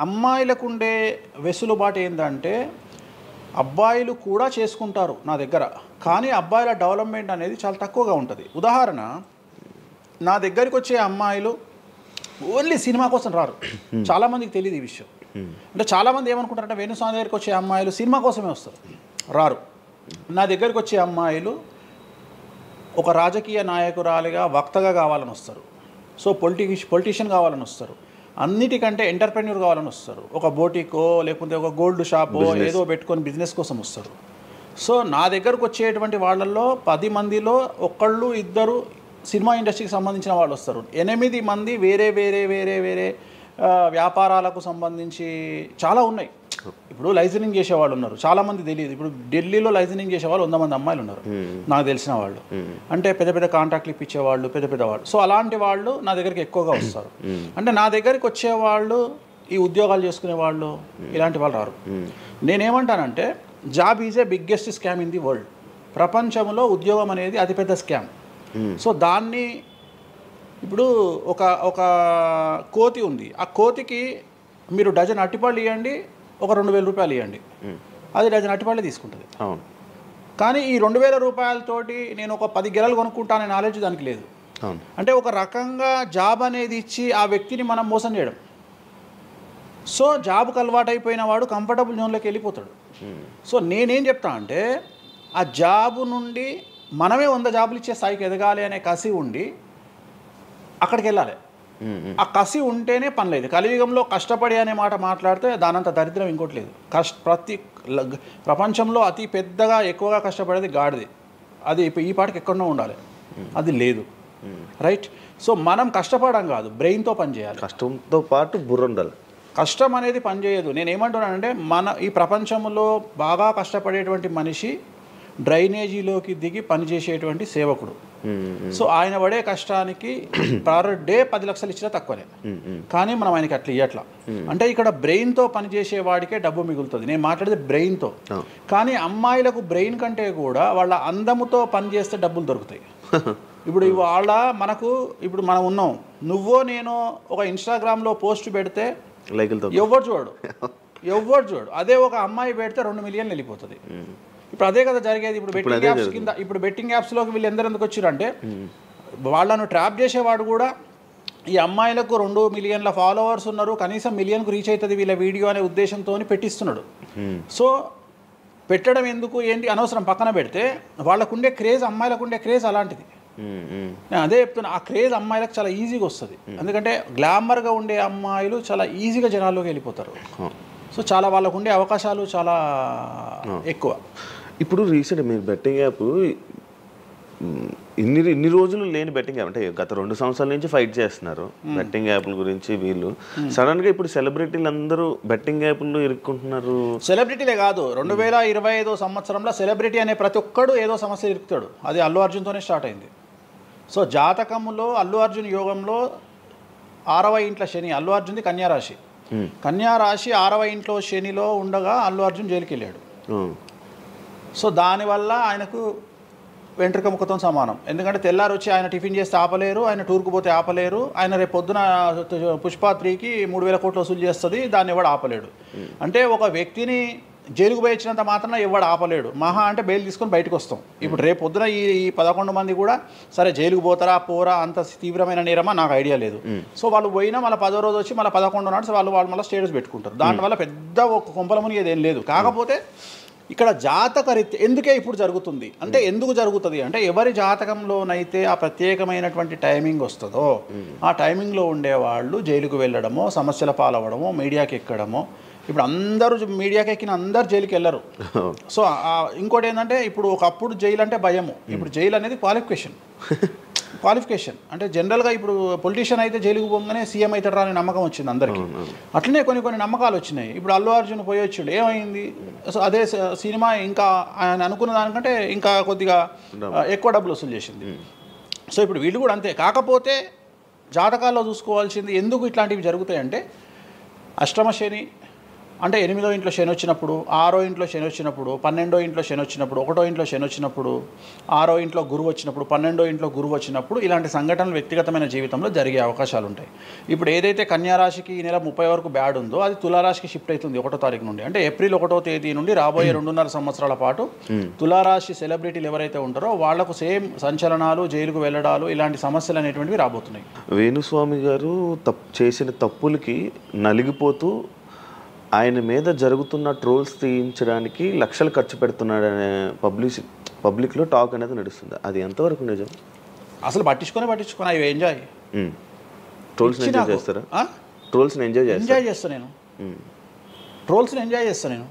S2: అమ్మాయిలకు ఉండే వెసులుబాటు ఏంటంటే అబ్బాయిలు కూడా చేసుకుంటారు నా దగ్గర, కానీ అబ్బాయిల డెవలప్మెంట్ అనేది చాలా తక్కువగా ఉంటుంది. ఉదాహరణ, నా దగ్గరికి వచ్చే అమ్మాయిలు ఓన్లీ సినిమా కోసం రారు. చాలామందికి తెలియదు ఈ విషయం. అంటే చాలామంది ఏమనుకుంటారంటే వేణుస్వామి దగ్గరికి వచ్చే అమ్మాయిలు సినిమా కోసమే వస్తారు, రారు. నా దగ్గరికి వచ్చే అమ్మాయిలు ఒక రాజకీయ నాయకురాలిగా వక్తగా కావాలని వస్తారు. సో పొలిటీషియన్ కావాలని వస్తారు. అన్నిటికంటే ఎంటర్ప్రెన్యూర్ కావాలని వస్తారు. ఒక బోటికో లేకపోతే ఒక గోల్డ్ షాపో ఏదో పెట్టుకొని బిజినెస్ కోసం వస్తారు. సో నా దగ్గరకు వచ్చేటువంటి వాళ్ళల్లో 10 మందిలో ఒకళ్ళు ఇద్దరు సినిమా ఇండస్ట్రీకి సంబంధించిన వాళ్ళు వస్తారు. 8 మంది వేరే వేరే వేరే వేరే వ్యాపారాలకు సంబంధించి చాలా ఉన్నాయి. ఇప్పుడు లైసెన్సింగ్ చేసేవాళ్ళు ఉన్నారు, చాలామంది తెలియదు. ఇప్పుడు ఢిల్లీలో లైసెన్సింగ్ చేసేవాళ్ళు 100 మంది అమ్మాయిలు ఉన్నారు నాకు తెలిసిన వాళ్ళు. అంటే పెద్ద పెద్ద కాంట్రాక్ట్లు ఇప్పించేవాళ్ళు, పెద్ద పెద్ద వాళ్ళు. సో అలాంటి వాళ్ళు నా దగ్గరికి ఎక్కువగా వస్తారు. అంటే నా దగ్గరికి వచ్చేవాళ్ళు ఈ ఉద్యోగాలు చేసుకునే వాళ్ళు, ఇలాంటి వాళ్ళు రారు. నేనేమంటానంటే job is a biggest scam in the world. ప్రపంచంలో ఉద్యోగం అనేది అతిపెద్ద స్కామ్. సో దాన్ని ఇప్పుడు ఒక కోతి ఉంది, ఆ కోతికి మీరు డజన్ అట్టిపళ్ళు ఇవ్వండి, ఒక 2000 రూపాయలు ఇవ్వండి, అది డజన్ అట్టిపళ్ళే తీసుకుంటుంది. కానీ ఈ 2000 రూపాయలతోటి నేను ఒక 10 గెలలు కొనుక్కుంటాననే నాలెడ్జ్ దానికి లేదు. అంటే ఒక రకంగా జాబ్ అనేది ఇచ్చి ఆ వ్యక్తిని మనం మోసం చేయడం. సో జాబ్కి అలవాటు అయిపోయిన వాడు కంఫర్టబుల్ జోన్లోకి వెళ్ళిపోతాడు. సో నేనేం చెప్తా అంటే ఆ జాబు నుండి మనమే 100 జాబులు ఇచ్చే స్థాయికి ఎదగాలి అనే కసి ఉండి అక్కడికి వెళ్ళాలి. ఆ కసి ఉంటేనే పని లేదు. కలియుగంలో కష్టపడి అనే మాట మాట్లాడితే దానంత దరిద్రం ఇంకోటి లేదు. ప్రపంచంలో అతి పెద్దగా ఎక్కువగా కష్టపడేది గాడిది. అది ఈ పాటికి ఎక్కడో ఉండాలి, అది లేదు. రైట్. సో మనం కష్టపడడం కాదు, బ్రెయిన్తో పని చేయాలి.
S1: కష్టంతో పాటు బుర్ర ఉండాలి.
S2: కష్టం అనేది పనిచేయదు. నేనేమంటున్నానంటే ఈ ప్రపంచంలో బాగా కష్టపడేటువంటి మనిషి డ్రైనేజీలోకి దిగి పనిచేసేటువంటి సేవకుడు. సో ఆయన పడే కష్టానికి పర్ డే 10 లక్షలు ఇచ్చినా తక్కువనే, కానీ మనం ఆయనకి అట్లా ఇవ్వట్లా. అంటే ఇక్కడ బ్రెయిన్తో పనిచేసే వాడికే డబ్బు మిగులుతుంది. నేను మాట్లాడేది బ్రెయిన్తో. కానీ అమ్మాయిలకు బ్రెయిన్ కంటే కూడా వాళ్ళ అందముతో పనిచేస్తే డబ్బులు దొరుకుతాయి. ఇప్పుడు వాళ్ళ ఇప్పుడు మనం ఉన్నాం, నువ్వో నేను ఒక ఇన్స్టాగ్రామ్లో పోస్ట్ పెడితే ఎవరు చూడు. అదే ఒక అమ్మాయి పెడితే 2 మిలియన్లు వెళ్ళిపోతుంది. ఇప్పుడు అదే కదా జరిగేది. ఇప్పుడు బెట్టింగ్ యాప్స్లోకి వీళ్ళు ఎందుకు వచ్చారంటే వాళ్ళను ట్రాప్ చేసేవాడు కూడా ఈ అమ్మాయిలకు 2 మిలియన్ల ఫాలోవర్స్ ఉన్నారు, కనీసం మిలియన్కు రీచ్ అవుతుంది వీళ్ళ వీడియో అనే ఉద్దేశంతో పెట్టిస్తున్నాడు. సో పెట్టడం ఎందుకు ఏంటి అనవసరం పక్కన పెడితే వాళ్ళకుండే క్రేజ్, అమ్మాయిలకు క్రేజ్ అలాంటిది. నేను అదే చెప్తున్నా, ఆ క్రేజ్ అమ్మాయిలకు చాలా ఈజీగా వస్తుంది. ఎందుకంటే గ్లామర్గా ఉండే అమ్మాయిలు చాలా ఈజీగా జనాల్లోకి వెళ్ళిపోతారు. సో చాలా వాళ్ళకు ఉండే అవకాశాలు చాలా ఎక్కువ.
S1: ఇప్పుడు రీసెంట్ మీరు బెట్టింగ్ యాప్ ఇన్ని రోజులు లేని బెట్టింగ్ యాప్, అంటే గత 2 సంవత్సరాల నుంచి ఫైట్ చేస్తున్నారు బెట్టింగ్ యాప్ల గురించి. వీళ్ళు సడన్గా ఇప్పుడు సెలబ్రిటీలు అందరూ బెట్టింగ్ యాప్లు ఇరుక్కుంటున్నారు.
S2: సెలబ్రిటీలే కాదు, 2025 సంవత్సరంలో సెలబ్రిటీ అనే ప్రతి ఒక్కడు ఏదో సమస్య ఇరుకుతాడు. అది అల్లు అర్జున్తోనే స్టార్ట్ అయింది. సో జాతకంలో అల్లు అర్జున్ యోగంలో 6వ ఇంట్లో శని, అల్లు అర్జున్ది కన్యారాశి. కన్యారాశి 6వ ఇంట్లో శనిలో ఉండగా అల్లు అర్జున్ జైలుకి వెళ్ళాడు. సో దానివల్ల ఆయనకు వెంట్రుక ముక్కతో సమానం. ఎందుకంటే తెల్లారు వచ్చి ఆయన టిఫిన్ చేస్తే ఆపలేరు, ఆయన టూర్కు పోతే ఆపలేరు. ఆయన రేపు పొద్దున పుష్ప 3కి 3000 కోట్లు వసూలు చేస్తుంది, దాన్ని ఎవడు ఆపలేడు. అంటే ఒక వ్యక్తిని జైలుకు పోయి ఇచ్చినంత మాత్రం ఎవడు ఆపలేడు. మహా అంటే బెయిల్ తీసుకొని బయటకు వస్తాం. ఇప్పుడు రేపు పొద్దున ఈ 11 మంది కూడా సరే జైలుకు పోతారా పోరా, అంత తీవ్రమైన నేరమా నాకు ఐడియా లేదు. సో వాళ్ళు పోయినా మళ్ళీ 10వ రోజు వచ్చి మళ్ళీ 11 నాడు వాళ్ళు మళ్ళీ స్టేటస్ పెట్టుకుంటారు. దానివల్ల పెద్ద ఒక కొంపల మునిగేది ఏం లేదు. కాకపోతే ఇక్కడ జాతక రీత్యా ఎందుకే ఇప్పుడు జరుగుతుంది అంటే, ఎందుకు జరుగుతుంది అంటే ఎవరి జాతకంలోనైతే ఆ ప్రత్యేకమైనటువంటి టైమింగ్ వస్తుందో ఆ టైమింగ్లో ఉండేవాళ్ళు జైలుకు వెళ్ళడమో, సమస్యల పాలవడమో, మీడియాకి ఎక్కడమో. ఇప్పుడు అందరూ మీడియాకి ఎక్కిన అందరు జైలుకి వెళ్ళరు. సో ఇంకోటి ఏంటంటే, ఇప్పుడు ఒకప్పుడు జైలు అంటే భయము, ఇప్పుడు జైలు అనేది క్వాలిఫికేషన్. అంటే జనరల్గా ఇప్పుడు పొలిటీషియన్ అయితే జైలుకు పోగానే సీఎం అవుతారా అనే నమ్మకం వచ్చింది అందరికీ. అట్లనే కొన్ని నమ్మకాలు వచ్చినాయి. ఇప్పుడు అల్లు అర్జున్ పోయి వచ్చాడు, ఏమైంది? సో అదే సినిమా ఇంకా ఆయన అనుకున్న దానికంటే ఇంకా కొద్దిగా ఎక్కువ డబ్బులు వసూలు చేసింది. సో ఇప్పుడు వీళ్ళు కూడా అంతే. కాకపోతే జాతకాల్లో చూసుకోవాల్సింది ఎందుకు ఇట్లాంటివి జరుగుతాయంటే, అష్టమ శని అంటే 8వ ఇంట్లో శని వచ్చినప్పుడు, 6వ ఇంట్లో శని వచ్చినప్పుడు, 12వ ఇంట్లో శని వచ్చినప్పుడు, 1వ ఇంట్లో శని వచ్చినప్పుడు, 6వ ఇంట్లో గురువు వచ్చినప్పుడు, 12వ ఇంట్లో గురువు వచ్చినప్పుడు ఇలాంటి సంఘటనలు వ్యక్తిగతమైన జీవితంలో జరిగే అవకాశాలు ఉంటాయి. ఇప్పుడు ఏదైతే కన్యా రాశికి ఈ నెల 30 వరకు బ్యాడ్ ఉందో అది తులారాశికి షిఫ్ట్ అవుతుంది 1వ తారీఖు నుండి. అంటే ఏప్రిల్ 1వ తేదీ నుండి రాబోయే 2.5 సంవత్సరాల పాటు తులారాశి సెలబ్రిటీలు ఎవరైతే ఉంటారో వాళ్లకు సేమ్ సంచలనాలు, జైలుకు వెళ్ళడాలు, ఇలాంటి సమస్యలు అనేటువంటివి రాబోతున్నాయి.
S1: వేణుస్వామి గారు చేసిన తప్పులకి నలిగిపోతూ ఆయన మీద జరుగుతున్న ట్రోల్స్ తీయించడానికి లక్షలు ఖర్చు పెడుతున్నాడనే పబ్లిక్లో టాక్ అనేది నడుస్తుంది. అది ఎంతవరకు నిజం?
S2: అసలు పట్టించుకొని అవి ఎంజాయ్.
S1: ట్రోల్స్ని ఎంజాయ్ చేస్తారా? ట్రోల్స్ని ఎంజాయ్
S2: చేస్తాను నేను. ట్రోల్స్ని ఎంజాయ్ చేస్తాను నేను.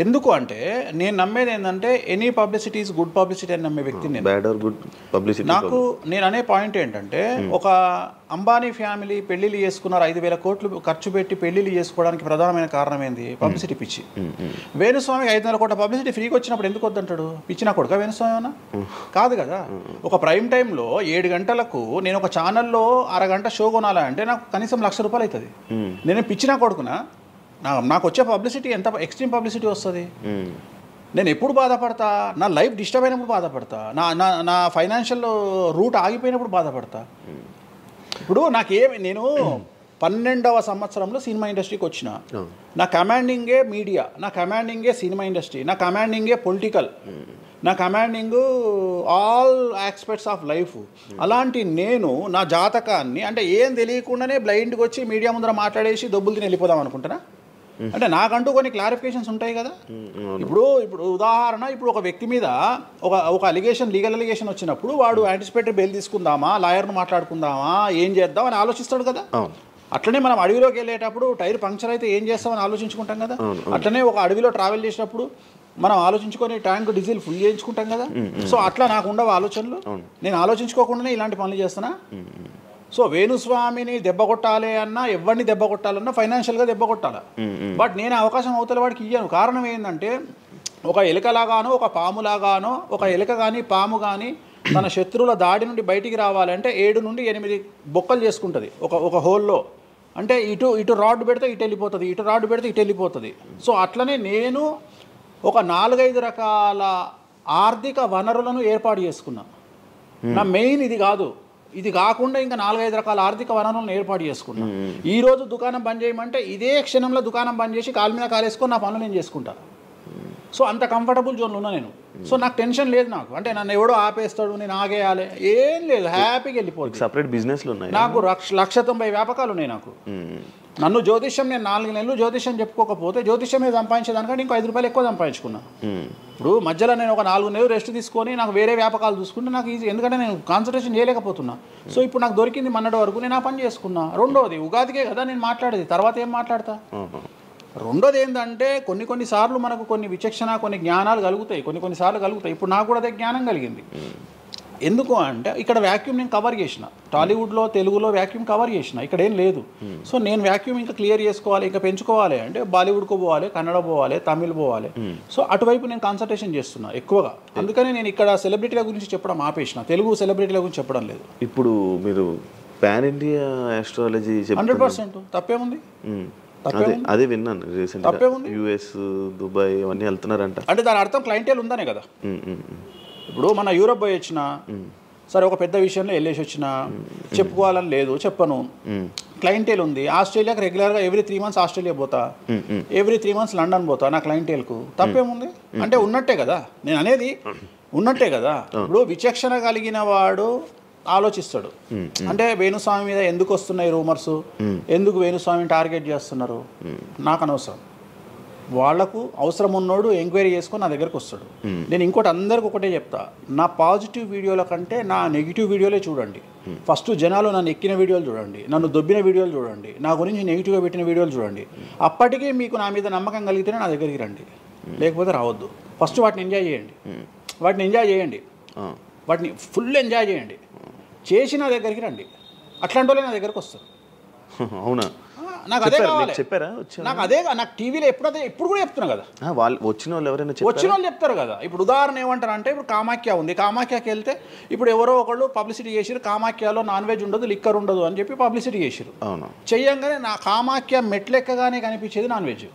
S2: ఎందుకు అంటే నేను నమ్మేది ఏంటంటే any publicity is good publicity అని నమ్మే వ్యక్తిని నేను.
S1: బ్యాడ్ ఆర్ గుడ్ పబ్లిసిటీ
S2: నాకు నేను అనే పాయింట్ ఏంటంటే ఒక అంబానీ ఫ్యామిలీ పెళ్లిళ్ళు చేసుకున్నారు, 5,000 కోట్లు ఖర్చు పెట్టి పెళ్లిళ్ళు చేసుకోవడానికి ప్రధానమైన కారణం ఏంది? పబ్లిసిటీ పిచ్చి. వేణుస్వామికి 500 కోట్ల పబ్లిసిటీ ఫ్రీకి వచ్చినప్పుడు ఎందుకు వద్దంటాడు? పిచ్చిన కొడుక వేణుస్వామి అన్న కాదు కదా. ఒక ప్రైమ్ టైంలో 7 గంటలకు నేను ఒక ఛానల్లో అరగంట షో కొనాలంటే నాకు కనీసం ₹1,00,000 అవుతుంది. నేను పిచ్చిన కొడుకునా? నాకు వచ్చే పబ్లిసిటీ ఎంత ఎక్స్ట్రీమ్ పబ్లిసిటీ వస్తుంది. నేను ఎప్పుడు బాధపడతా? నా లైఫ్ డిస్టర్బ్ అయినప్పుడు బాధపడతా, నా ఫైనాన్షియల్ రూట్ ఆగిపోయినప్పుడు బాధపడతా. ఇప్పుడు నేను 12వ సంవత్సరంలో సినిమా ఇండస్ట్రీకి వచ్చిన. నా కమాండింగే మీడియా, నా కమాండింగే సినిమా ఇండస్ట్రీ, నా కమాండింగే పొలిటికల్, నా commanding all aspects of life. అలాంటి నేను నా జాతకాన్ని అంటే ఏం తెలియకుండానే బ్లైండ్గా వచ్చి మీడియా ముందర మాట్లాడేసి దొబ్బులు తిని వెళ్ళిపోదాం అనుకుంటున్నా? అంటే నాకంటూ కొన్ని క్లారిఫికేషన్స్ ఉంటాయి కదా. ఇప్పుడు ఉదాహరణ, ఇప్పుడు ఒక వ్యక్తి మీద ఒక లీగల్ అలిగేషన్ వచ్చినప్పుడు వాడు యాంటిసిపేటరీ బెయిల్ తీసుకుందామా, లాయర్ను మాట్లాడుకుందామా, ఏం చేద్దాం అని ఆలోచిస్తాడు కదా. అట్లనే మనం అడవిలోకి వెళ్ళేటప్పుడు టైర్ పంక్చర్ అయితే ఏం చేస్తామని ఆలోచించుకుంటాం కదా. అట్లనే ఒక అడవిలో ట్రావెల్ చేసినప్పుడు మనం ఆలోచించుకొని ట్యాంక్ డీజిల్ ఫుల్ చేయించుకుంటాం కదా. సో అట్లా నాకు ఉండవు ఆలోచనలు. నేను ఆలోచించుకోకుండానే ఇలాంటి పనులు చేస్తున్నా. సో వేణుస్వామిని దెబ్బ కొట్టాలి అన్నా, ఎవరిని దెబ్బ కొట్టాలన్నా ఫైనాన్షియల్గా దెబ్బ కొట్టాలి. బట్ నేను అవకాశం అవతల వాడికి ఇయ్యాను. కారణం ఏంటంటే ఒక ఎలుకలాగానో ఒక పాములాగానో, ఒక ఎలుక కానీ పాము కానీ తన శత్రువుల దాడి నుండి బయటికి రావాలంటే 7 నుండి 8 బొక్కలు చేసుకుంటుంది ఒక హోల్లో. అంటే ఇటు రాడ్ పెడితే ఇటు వెళ్ళిపోతుంది, ఇటు రాడ్ పెడితే ఇటు వెళ్ళిపోతుంది. సో అట్లనే నేను ఒక 4-5 రకాల ఆర్థిక వనరులను ఏర్పాటు చేసుకున్నా. నా మెయిన్ ఇది కాదు, ఇది కాకుండా ఇంకా 4-5 రకాల ఆర్థిక వనరులను ఏర్పాటు చేసుకున్నా. ఈరోజు దుకాణం బంద్ చేయమంటే ఇదే క్షణంలో దుకాణం బంద్ చేసి కాలు మీద కాలేసుకొని నా పనులు నేను చేసుకుంటా. సో అంత కంఫర్టబుల్ జోన్లో ఉన్నా నేను. సో నాకు టెన్షన్ లేదు. నాకు అంటే నన్ను ఎవడో ఆపేస్తాడు, నేను ఆగేయాలి ఏం లేదు, హ్యాపీగా వెళ్ళిపోతుంది.
S1: సపరేట్ బిజినెస్లు ఉన్నాయి నాకు.
S2: 190 వ్యాపకాలు ఉన్నాయి నాకు. నన్ను జ్యోతిష్యం నేను 4 నెలలు జ్యోతిష్యం చెప్పుకోకపోతే జ్యోతిష్యం మీద సంపాదించేదానికంటే ఇంకో ₹5 ఎక్కువ సంపాదించుకున్నా. ఇప్పుడు మధ్యలో నేను ఒక 4 నెలలు రెస్ట్ తీసుకొని నాకు వేరే వ్యాపకాలు చూసుకుంటే నాకు ఈజీ, ఎందుకంటే నేను కాన్సన్ట్రేషన్ చేయలేకపోతున్నా. సో ఇప్పుడు నాకు దొరికింది మొన్నటి వరకు, నేను ఆ పని చేసుకున్నా. రెండోది ఉగాదికే కదా నేను మాట్లాడేది, తర్వాత ఏం మాట్లాడతా. రెండోది ఏంటంటే కొన్నిసార్లు మనకు కొన్ని విచక్షణ, కొన్ని జ్ఞానాలు కలుగుతాయి, కొన్నిసార్లు కలుగుతాయి. ఇప్పుడు నాకు కూడా అదే జ్ఞానం కలిగింది. ఎందుకు అంటే ఇక్కడ వ్యాక్యూమ్ నేను కవర్ చేసిన, టాలీవుడ్లో తెలుగులో వ్యాక్యూమ్ కవర్ చేసిన, ఇక్కడ ఏం లేదు. సో నేను వ్యాక్యూమ్ ఇంకా క్లియర్ చేసుకోవాలి, ఇంకా పెంచుకోవాలి అంటే బాలీవుడ్కు పోవాలి, కన్నడ పోవాలి, తమిళ్ పోవాలి. సో అటువైపు నేను కాన్సన్ట్రేషన్ చేస్తున్నా ఎక్కువగా. అందుకని నేను ఇక్కడ సెలబ్రిటీల గురించి చెప్పడం ఆపేసిన, తెలుగు సెలబ్రిటీల గురించి చెప్పడం లేదు.
S1: ఇప్పుడు మీరు పాన్ ఇండియా ఆస్ట్రాలజీ
S2: 100% తప్పేముంది?
S1: అదే విన్నాను రీసెంట్. యుఎస్, దుబాయ్ అవన్నీ వెళ్తున్నారంట.
S2: అంటే దాని అర్థం క్లయింటేల్ ఉందనే కదా. ఇప్పుడు మన యూరప్ పోయి వచ్చిన సరే, ఒక పెద్ద విషయంలో వెళ్ళేసి వచ్చిన చెప్పుకోవాలని లేదు, చెప్పను. క్లయింటేల్ ఉంది. ఆస్ట్రేలియాకి రెగ్యులర్గా ఎవ్రీ 3 months ఆస్ట్రేలియా పోతా, ఎవ్రీ 3 months లండన్ పోతా నా క్లయింటేల్కు. తప్పేముంది? అంటే ఉన్నట్టే కదా, నేను అనేది ఉన్నట్టే కదా. ఇప్పుడు విచక్షణ కలిగిన వాడు ఆలోచిస్తాడు. అంటే వేణుస్వామి మీద ఎందుకు వస్తున్నాయి రూమర్స్, ఎందుకు వేణుస్వామిని టార్గెట్ చేస్తున్నారు, నాకు అనవసరం. వాళ్లకు అవసరం ఉన్నోడు ఎంక్వైరీ చేసుకొని నా దగ్గరకు వస్తాడు. నేను ఇంకోటి అందరికి ఒకటే చెప్తా, నా పాజిటివ్ వీడియోల కంటే నా నెగిటివ్ వీడియోలే చూడండి. ఫస్ట్ జనాలు నన్ను ఎక్కిన వీడియోలు చూడండి, నన్ను దొబ్బిన వీడియోలు చూడండి, నా గురించి నెగిటివ్గా పెట్టిన వీడియోలు చూడండి. అప్పటికే మీకు నా మీద నమ్మకం కలిగితేనే నా దగ్గరికి రండి, లేకపోతే రావద్దు. ఫస్ట్ వాటిని ఎంజాయ్ చేయండి, వాటిని ఫుల్ ఎంజాయ్ చేయండి, చేసి నా దగ్గరికి రండి. అట్లాంటి వాళ్ళే నా దగ్గరకు వస్తారు.
S1: అవునా?
S2: నాకు అదే కావాలి.
S1: చెప్పారా?
S2: నాకు అదే, నాకు టీవీలో ఎప్పుడు కూడా చెప్తున్నా కదా,
S1: వాళ్ళు వచ్చిన వాళ్ళు ఎవరైనా
S2: వచ్చిన వాళ్ళు చెప్తారు కదా. ఇప్పుడు ఉదాహరణ ఏమంటారు అంటే, ఇప్పుడు కామాఖ్య ఉంది, కామాఖ్యకి వెళ్తే ఇప్పుడు ఎవరో ఒకళ్ళు పబ్లిసిటీ చేసిరు, కామాఖ్యలో నాన్ వెజ్ ఉండదు, లిక్కర్ ఉండదు అని చెప్పి పబ్లిసిటీ చేసిరు.
S1: అవును.
S2: చెయ్యంగానే నా కామాఖ్య మెట్లెక్కగానే కనిపించేది నాన్ వెజ్,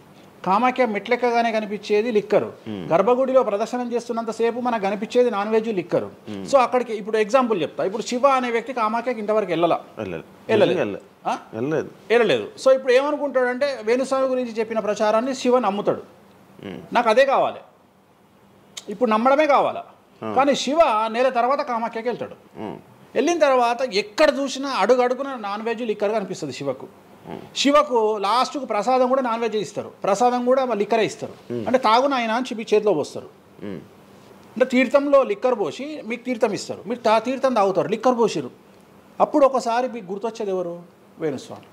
S2: కామాఖ్య మెట్లెక్కగానే కనిపించేది లిక్కరు, గర్భగుడిలో ప్రదర్శనం చేస్తున్నంతసేపు మనకు కనిపించేది నాన్ వెజ్, లిక్కరు. సో అక్కడికి ఇప్పుడు ఎగ్జాంపుల్ చెప్తా. ఇప్పుడు శివ అనే వ్యక్తి కామాఖ్యకి ఇంతవరకు వెళ్ళలేదు. సో ఇప్పుడు ఏమనుకుంటాడంటే, వేణుస్వామి గురించి చెప్పిన ప్రచారాన్ని శివ నమ్ముతాడు. నాకు అదే కావాలి, ఇప్పుడు నమ్మడమే కావాలా. కానీ శివ నెల తర్వాత కామాఖ్యకి వెళ్తాడు. వెళ్ళిన తర్వాత ఎక్కడ చూసినా అడుగున నాన్ వెజ్, లిక్కర్ కనిపిస్తుంది శివకు. శివకు లాస్ట్కు ప్రసాదం కూడా నాన్ వెజ్ ఇస్తారు, ప్రసాదం కూడా లిక్కరే ఇస్తారు. అంటే తాగున ఆయన అని చెప్పి చేతిలో పోస్తారు. అంటే తీర్థంలో లిక్కర్ పోసి మీకు తీర్థం ఇస్తారు, మీరు తీర్థం తాగుతారు, లిక్కర్ పోసిరు. అప్పుడు ఒకసారి మీకు గుర్తొచ్చేది ఎవరు? వేణుస్వామి.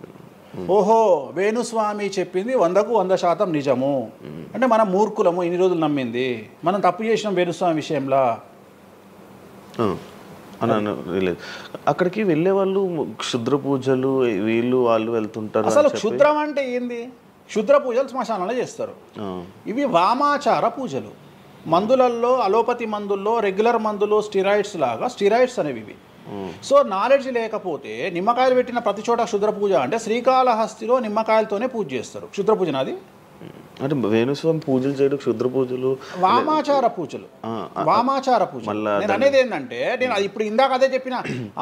S2: ఓహో, వేణుస్వామి చెప్పింది 100కు 100% నిజము. అంటే మనం మూర్ఖులము, ఇన్ని రోజులు నమ్మింది, మనం తప్పు చేసినాం వేణుస్వామి విషయంలో.
S1: అక్కడికి వెళ్ళే వాళ్ళు క్షుద్ర పూజలు వీళ్ళు వాళ్ళు వెళ్తుంటారు.
S2: అసలు క్షుద్రం అంటే ఏంది? క్షుద్ర పూజలు శ్మశానంలో చేస్తారు. ఇవి వామాచార పూజలు. మందులలో, అలోపతి మందుల్లో రెగ్యులర్ మందులు స్టిరాయిడ్స్ లాగా, స్టిరాయిడ్స్ అనేవి ఇవి. సో నాలెడ్జ్ లేకపోతే నిమ్మకాయలు పెట్టిన ప్రతి చోట క్షుద్ర పూజ అంటే, శ్రీకాళహస్తిలో నిమ్మకాయలతోనే పూజ చేస్తారు. క్షుద్ర పూజ నాది
S1: అంటే వేణుస్వామి పూజలు చేయడం క్షుద్ర పూజలు,
S2: వామాచార పూజలు. వామాచార పూజలు నేను అనేది ఏంటంటే, నేను అది ఇప్పుడు ఇందాక అదే చెప్పిన,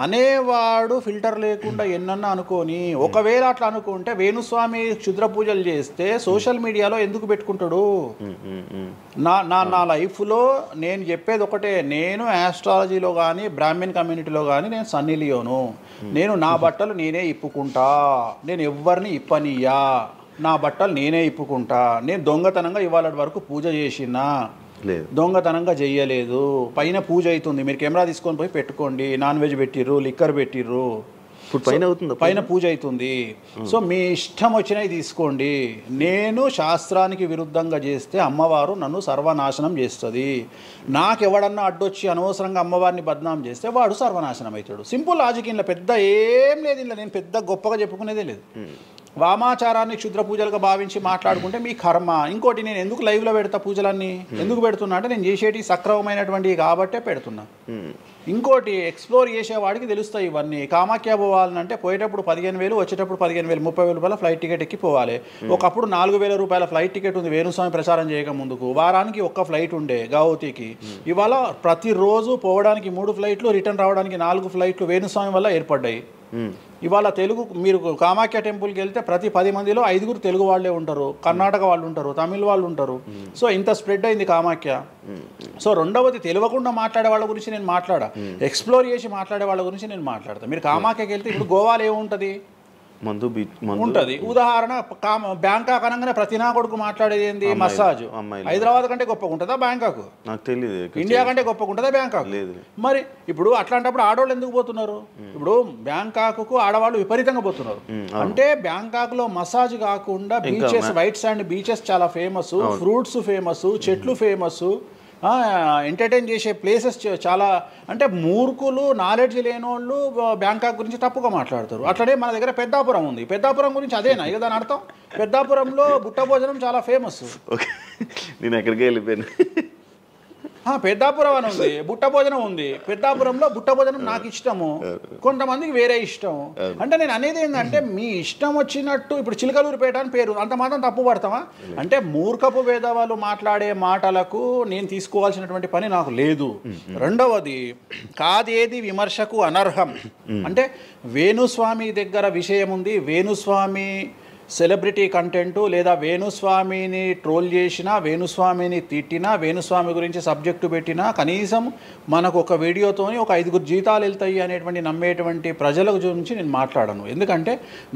S2: అనేవాడు ఫిల్టర్ లేకుండా ఎన్నన్నా అనుకొని, ఒకవేళ అట్లా అనుకుంటే వేణుస్వామి క్షుద్ర పూజలు చేస్తే సోషల్ మీడియాలో ఎందుకు పెట్టుకుంటాడు? నా లైఫ్లో నేను చెప్పేది ఒకటే, నేను ఆస్ట్రాలజీలో కానీ బ్రాహ్మణ్ కమ్యూనిటీలో కానీ నేను సన్నీ లియోను. నేను నా బట్టలు నేనే ఇప్పుకుంటా, నేను ఎవ్వరిని ఇప్పనీయా, నా బట్టలు నేనే ఇప్పుకుంటా. నేను దొంగతనంగా ఇవాళ వరకు పూజ చేసినా, దొంగతనంగా చెయ్యలేదు. పైన పూజ అవుతుంది, మీరు కెమెరా తీసుకొని పోయి పెట్టుకోండి. నాన్ వెజ్ పెట్టిర్రు, లిక్కర్ పెట్టిర్రు, పైన పూజ అవుతుంది. సో మీ ఇష్టం వచ్చినవి తీసుకోండి. నేను శాస్త్రానికి విరుద్ధంగా చేస్తే అమ్మవారు నన్ను సర్వనాశనం చేస్తుంది. నాకెవడన్నా అడ్డొచ్చి అనవసరంగా అమ్మవారిని బద్నాం చేస్తే వాడు సర్వనాశనం అవుతాడు. Simple logic. ఇంట్లో పెద్ద ఏం లేదు, ఇంట్లో నేను పెద్ద గొప్పగా చెప్పుకునేదే లేదు. వామాచారాన్ని క్షుద్ర పూజలుగా భావించి మాట్లాడుకుంటే మీ కర్మ. ఇంకోటి, నేను ఎందుకు లైవ్లో పెడతా పూజలన్నీ? ఎందుకు పెడుతున్నా అంటే, నేను చేసేటి సక్రమమైనటువంటివి కాబట్టే పెడుతున్నా. ఇంకోటి, ఎక్స్ప్లోర్ చేసేవాడికి తెలుస్తాయి ఇవన్నీ. కామాఖ్య పోవాలంటే పోయేటప్పుడు 15,000, వచ్చేటప్పుడు 15,000, 30,000 రూపాయల ఫ్లైట్ టికెట్ ఎక్కి పోవాలి. ఒకప్పుడు 4,000 రూపాయల ఫ్లైట్ టికెట్ ఉంది వేణుస్వామి ప్రచారం చేయక ముందుకు. వారానికి ఒక్క ఫ్లైట్ ఉండే గౌహతికి. ఇవాళ ప్రతిరోజు పోవడానికి 3 ఫ్లైట్లు, రిటర్న్ రావడానికి 4 ఫ్లైట్లు వేణుస్వామి వల్ల ఏర్పడ్డాయి. ఇవాళ తెలుగు, మీరు కామాఖ్య టెంపుల్కి వెళ్తే ప్రతి 10 మందిలో 5 తెలుగు వాళ్ళే ఉంటారు, కర్ణాటక వాళ్ళు ఉంటారు, తమిళ వాళ్ళు ఉంటారు. సో ఇంత స్ప్రెడ్ అయింది కామాఖ్య. సో రెండవది, తెలియకుండా మాట్లాడే వాళ్ళ గురించి నేను మాట్లాడా, ఎక్స్ప్లోర్ చేసి మాట్లాడే వాళ్ళ గురించి నేను మాట్లాడతాను. మీరు కామాఖ్యకి వెళ్తే ఇప్పుడు గోవాలో ఏముంటుంది? ఉంటుంది. ఉదాహరణ, బ్యాంకాక్ అనగానే ప్రతి నా కొడుకు మాట్లాడేది ఏంది? మసాజ్. హైదరాబాద్ కంటే గొప్పగా ఉంటుందా బ్యాంకాక్? నాకు తెలియదు. ఇండియా కంటే గొప్పగా ఉంటుందా బ్యాంకాక్? మరి ఇప్పుడు అట్లాంటప్పుడు ఆడవాళ్ళు ఎందుకు పోతున్నారు? ఇప్పుడు బ్యాంకాక్కు ఆడవాళ్ళు విపరీతంగా పోతున్నారు. అంటే బ్యాంకాక్లో మసాజ్ కాకుండా బీచెస్, వైట్ శాండ్ బీచెస్ చాలా ఫేమస్, ఫ్రూట్స్ ఫేమస్, చెట్లు ఫేమస్, ఎంటర్టైన్ చేసే ప్లేసెస్ చాలా. అంటే మూర్ఖులు, నాలెడ్జ్ లేని వాళ్ళు బ్యాంకాక్ గురించి తప్పుగా మాట్లాడతారు. అట్లనే మన దగ్గర పెద్దాపురం ఉంది. పెద్దాపురం గురించి అదేనా ఇక దాని అర్థం? పెద్దాపురంలో బుట్ట భోజనం చాలా ఫేమస్.
S1: నేను ఎక్కడికి వెళ్ళిపోయాను.
S2: పెద్దాపురం అని ఉంది, బుట్ట భోజనం ఉంది. పెద్దాపురంలో బుట్ట భోజనం నాకు ఇష్టము, కొంతమందికి వేరే ఇష్టం. అంటే నేను అనేది ఏంటంటే, మీ ఇష్టం వచ్చినట్టు. ఇప్పుడు చిలకలూరుపేట అని పేరు, అంత మాత్రం తప్పు పడతామా? అంటే మూర్ఖపు వేదవాళ్ళు మాట్లాడే మాటలకు నేను తీసుకోవాల్సినటువంటి పని నాకు లేదు. రెండవది, కాదేది విమర్శకు అనర్హం. అంటే వేణుస్వామి దగ్గర విషయం ఉంది, వేణుస్వామి సెలబ్రిటీ కంటెంటు, లేదా వేణుస్వామిని ట్రోల్ చేసినా, వేణుస్వామిని తిట్టినా, వేణుస్వామి గురించి సబ్జెక్టు పెట్టినా, కనీసం మనకు ఒక వీడియోతోని ఒక 5 జీతాలు వెళ్తాయి అనేటువంటి నమ్మేటువంటి ప్రజల గురించి నేను మాట్లాడను. ఎందుకంటే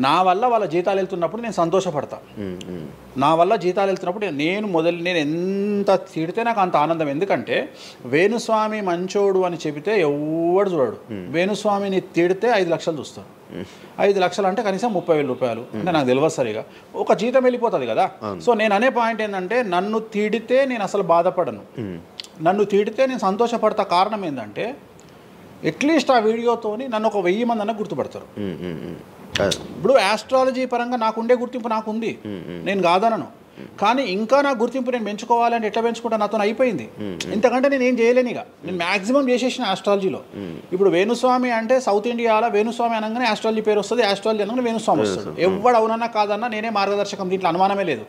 S2: నా వల్ల వాళ్ళ జీతాలు వెళ్తున్నప్పుడు నేను సంతోషపడతా. నా వల్ల జీతాలు వెళ్తున్నప్పుడు నేను ఎంత తిడితే నాకు అంత ఆనందం. ఎందుకంటే వేణుస్వామి మంచోడు అని చెబితే ఎవడు చూడడు. వేణుస్వామిని తిడితే 5 లక్షలు చూస్తాడు. 5 లక్షలు అంటే కనీసం 30,000 రూపాయలు. అంటే నాకు తెలియదు సరిగా, ఒక జీతం వెళ్ళిపోతుంది కదా. సో నేను అనే పాయింట్ ఏంటంటే, నన్ను తిడితే నేను అసలు బాధపడను, నన్ను తిడితే నేను సంతోషపడతా. కారణం ఏంటంటే, అట్లీస్ట్ ఆ వీడియోతోని నన్ను ఒక 1000 మంది అన్న గుర్తుపడతారు. ఇప్పుడు ఆస్ట్రాలజీ పరంగా నాకుండే గుర్తింపు నాకుంది, నేను కాదనను. కానీ ఇంకా నా గుర్తింపు నేను పెంచుకోవాలంటే ఎట్లా పెంచుకుంటా, నాతో అయిపోయింది. ఇంతకంటే నేను ఏం చేయలేను. ఇక నేను మ్యాక్సిమం చేసేసిన ఆస్ట్రాలజీలో. ఇప్పుడు వేణుస్వామి అంటే సౌత్ ఇండియాలో వేణుస్వామి అనగానే ఆస్ట్రాలజీ పేరు వస్తుంది, ఆస్ట్రాలజీ అనగానే వేణుస్వామి వస్తుంది. ఎవడు అవునన్నా కాదన్నా నేనే మార్గదర్శకం, దీంట్లో అనుమానమే లేదు.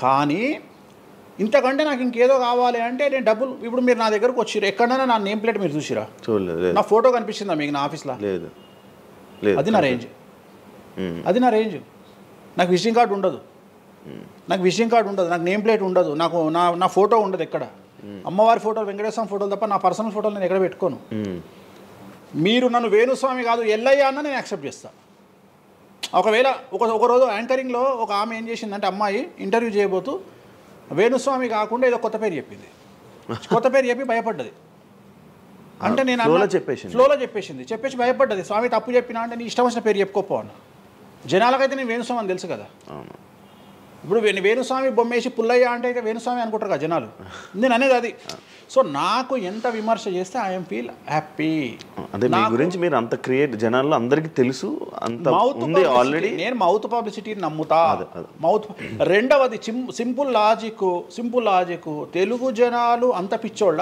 S2: కానీ ఇంతకంటే నాకు ఇంకేదో కావాలి అంటే నేను డబ్బులు, ఇప్పుడు మీరు నా దగ్గరకు వచ్చిర్రు, ఎక్కడైనా నా నేమ్ ప్లేట్ మీరు చూసిరా?
S1: చూడలేదు.
S2: నా ఫోటో కనిపిస్తుందా మీకు నా ఆఫీస్లో?
S1: లేదు.
S2: అది నా రేంజ్, అది నా రేంజ్. నాకు విజిటింగ్ కార్డు ఉండదు, నాకు నేమ్ ప్లేట్ ఉండదు, నాకు నా ఫోటో ఉండదు ఎక్కడ. అమ్మవారి ఫోటోలు, వెంకటేశ్వర ఫోటోలు తప్ప నా పర్సనల్ ఫోటోలు నేను ఎక్కడ పెట్టుకోను. మీరు నన్ను వేణుస్వామి కాదు ఎల్లయ్య అన్న నేను యాక్సెప్ట్ చేస్తాను. ఒకవేళ ఒక రోజు యాంకరింగ్లో ఒక ఆమె ఏం చేసిందంటే, అమ్మాయి ఇంటర్వ్యూ చేయబోతూ వేణుస్వామి కాకుండా ఏదో కొత్త పేరు చెప్పింది. కొత్త పేరు చెప్పి భయపడ్డది. అంటే నేను ఫ్లోలో చెప్పేసి భయపడ్డది. స్వామి తప్పు చెప్పినా అంటే నీ ఇష్టం వచ్చిన పేరు చెప్పుకోపో అన్న. జనాలకైతే నేను వేణుస్వామి అని తెలుసు కదా. ఇప్పుడు వేణుస్వామి బొమ్మేసి పుల్లయ్య అంటే అయితే వేణుస్వామి అనుకుంటారు కదా జనాలు. నేను అనేది అది. సో నాకు ఎంత విమర్శ చేస్తే ఐఎమ్ ఫీల్ హ్యాపీ.
S1: అంటే మీ గురించి మీరు అంత క్రియేట్, జనాల్లో అందరికీ తెలుసు, అంత ఉంది ఆల్రెడీ.
S2: నేను మౌత్ పబ్లిసిటీని నమ్ముతా. మౌత్. రెండవది సింపుల్ లాజిక్. తెలుగు జనాలు అంత పిచ్చోళ్ళ,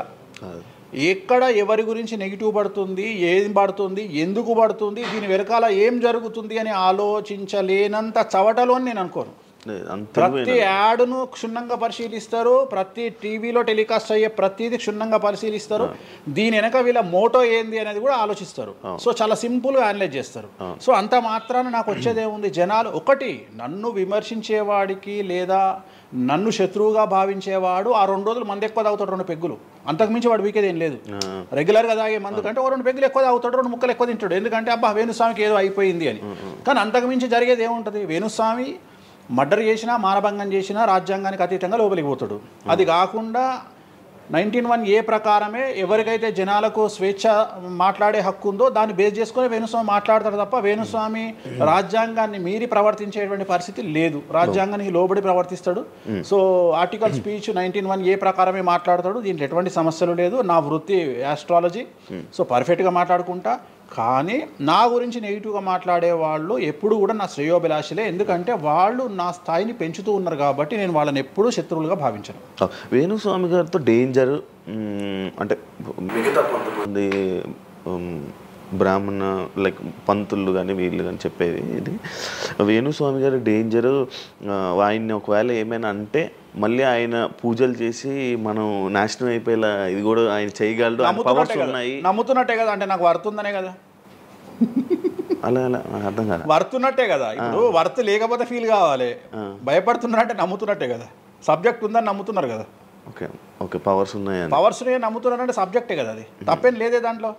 S2: ఎక్కడ ఎవరి గురించి నెగిటివ్ పడుతుంది, ఏం పడుతుంది, ఎందుకు పడుతుంది, దీని వెనకాల ఏం జరుగుతుంది అని ఆలోచించలేనంత చవటలో నేను అనుకోను. ప్రతి యాడ్ను క్షుణ్ణంగా పరిశీలిస్తారు, ప్రతి టీవీలో టెలికాస్ట్ అయ్యే ప్రతిదీ క్షుణ్ణంగా పరిశీలిస్తారు, దీని వెనక వీళ్ళ మోటో ఏంది అనేది కూడా ఆలోచిస్తారు. సో చాలా సింపుల్గా అనలైజ్ చేస్తారు. సో అంత మాత్రాన నాకు వచ్చేదేముంది, జనాలు ఒకటి నన్ను విమర్శించేవాడికి లేదా నన్ను శత్రువుగా భావించేవాడు ఆ 2 రోజులు మంది ఎక్కువ తాగుతాడు, 2 పెగ్గులు, అంతకుమించి వాడు వీకేది ఏం లేదు. రెగ్యులర్గా తాగే మందు కంటే 2 పెగ్గులు ఎక్కువ తాగుతాడు, 2 ముక్కలు ఎక్కువ తింటాడు, ఎందుకంటే అబ్బా వేణుస్వామికి ఏదో అయిపోయింది అని. కానీ అంతకుమించి జరిగేది ఏముంటుంది, వేణుస్వామి మర్డర్ చేసినా, మానభంగం చేసినా రాజ్యాంగానికి అతీతంగా లోపలికి పోతాడు. అది కాకుండా 19(1) ప్రకారమే ఎవరికైతే జనాలకు స్వేచ్ఛ మాట్లాడే హక్కు ఉందో దాన్ని బేస్ చేసుకుని వేణుస్వామి మాట్లాడతాడు తప్ప వేణుస్వామి రాజ్యాంగాన్ని మీరి ప్రవర్తించేటువంటి పరిస్థితి లేదు. రాజ్యాంగానికి లోబడి ప్రవర్తిస్తాడు. సో ఆర్టికల్ స్పీచ్ 19(1) ప్రకారమే మాట్లాడతాడు. దీంట్లో ఎటువంటి సమస్యలు లేదు. నా వృత్తి ఆస్ట్రాలజీ, సో పర్ఫెక్ట్గా మాట్లాడుకుంటా. కానీ నా గురించి నెగిటివ్గా మాట్లాడే వాళ్ళు ఎప్పుడు కూడా నా శ్రేయోభిలాషులే, ఎందుకంటే వాళ్ళు నా స్థాయిని పెంచుతూ ఉన్నారు కాబట్టి నేను వాళ్ళని ఎప్పుడూ శత్రువులుగా భావించను.
S1: వేణుస్వామి గారితో డేంజర్ అంటే మిగతా కొంతమంది బ్రాహ్మణ లైక్ పంతులు కానీ వీళ్ళు కానీ చెప్పేది ఇది, వేణుస్వామి గారి డేంజరు ఆయన్ని ఒకవేళ ఏమైనా అంటే మళ్ళీ ఆయన పూజలు చేసి మనం నాశనం అయిపోయేలా ఇది కూడా ఆయన చేయగలడు, పవర్స్ ఉన్నాయి.
S2: నమ్ముతున్నట్టే కదా, అంటే నాకు వర్తుందనే కదా.
S1: అలా అర్థం కాదు,
S2: వర్తున్నట్టే కదా. ఇప్పుడు వర్త్ లేకపోతే ఫీల్ కావాలి, భయపడుతున్నారంటే నమ్ముతున్నట్టే కదా. సబ్జెక్ట్ ఉందని నమ్ముతున్నారు కదా.
S1: ఓకే ఓకే, పవర్స్ ఉన్నాయి,
S2: పవర్స్ నమ్ముతున్నారంటే సబ్జెక్టే కదా. అది తప్పేం లేదే దాంట్లో,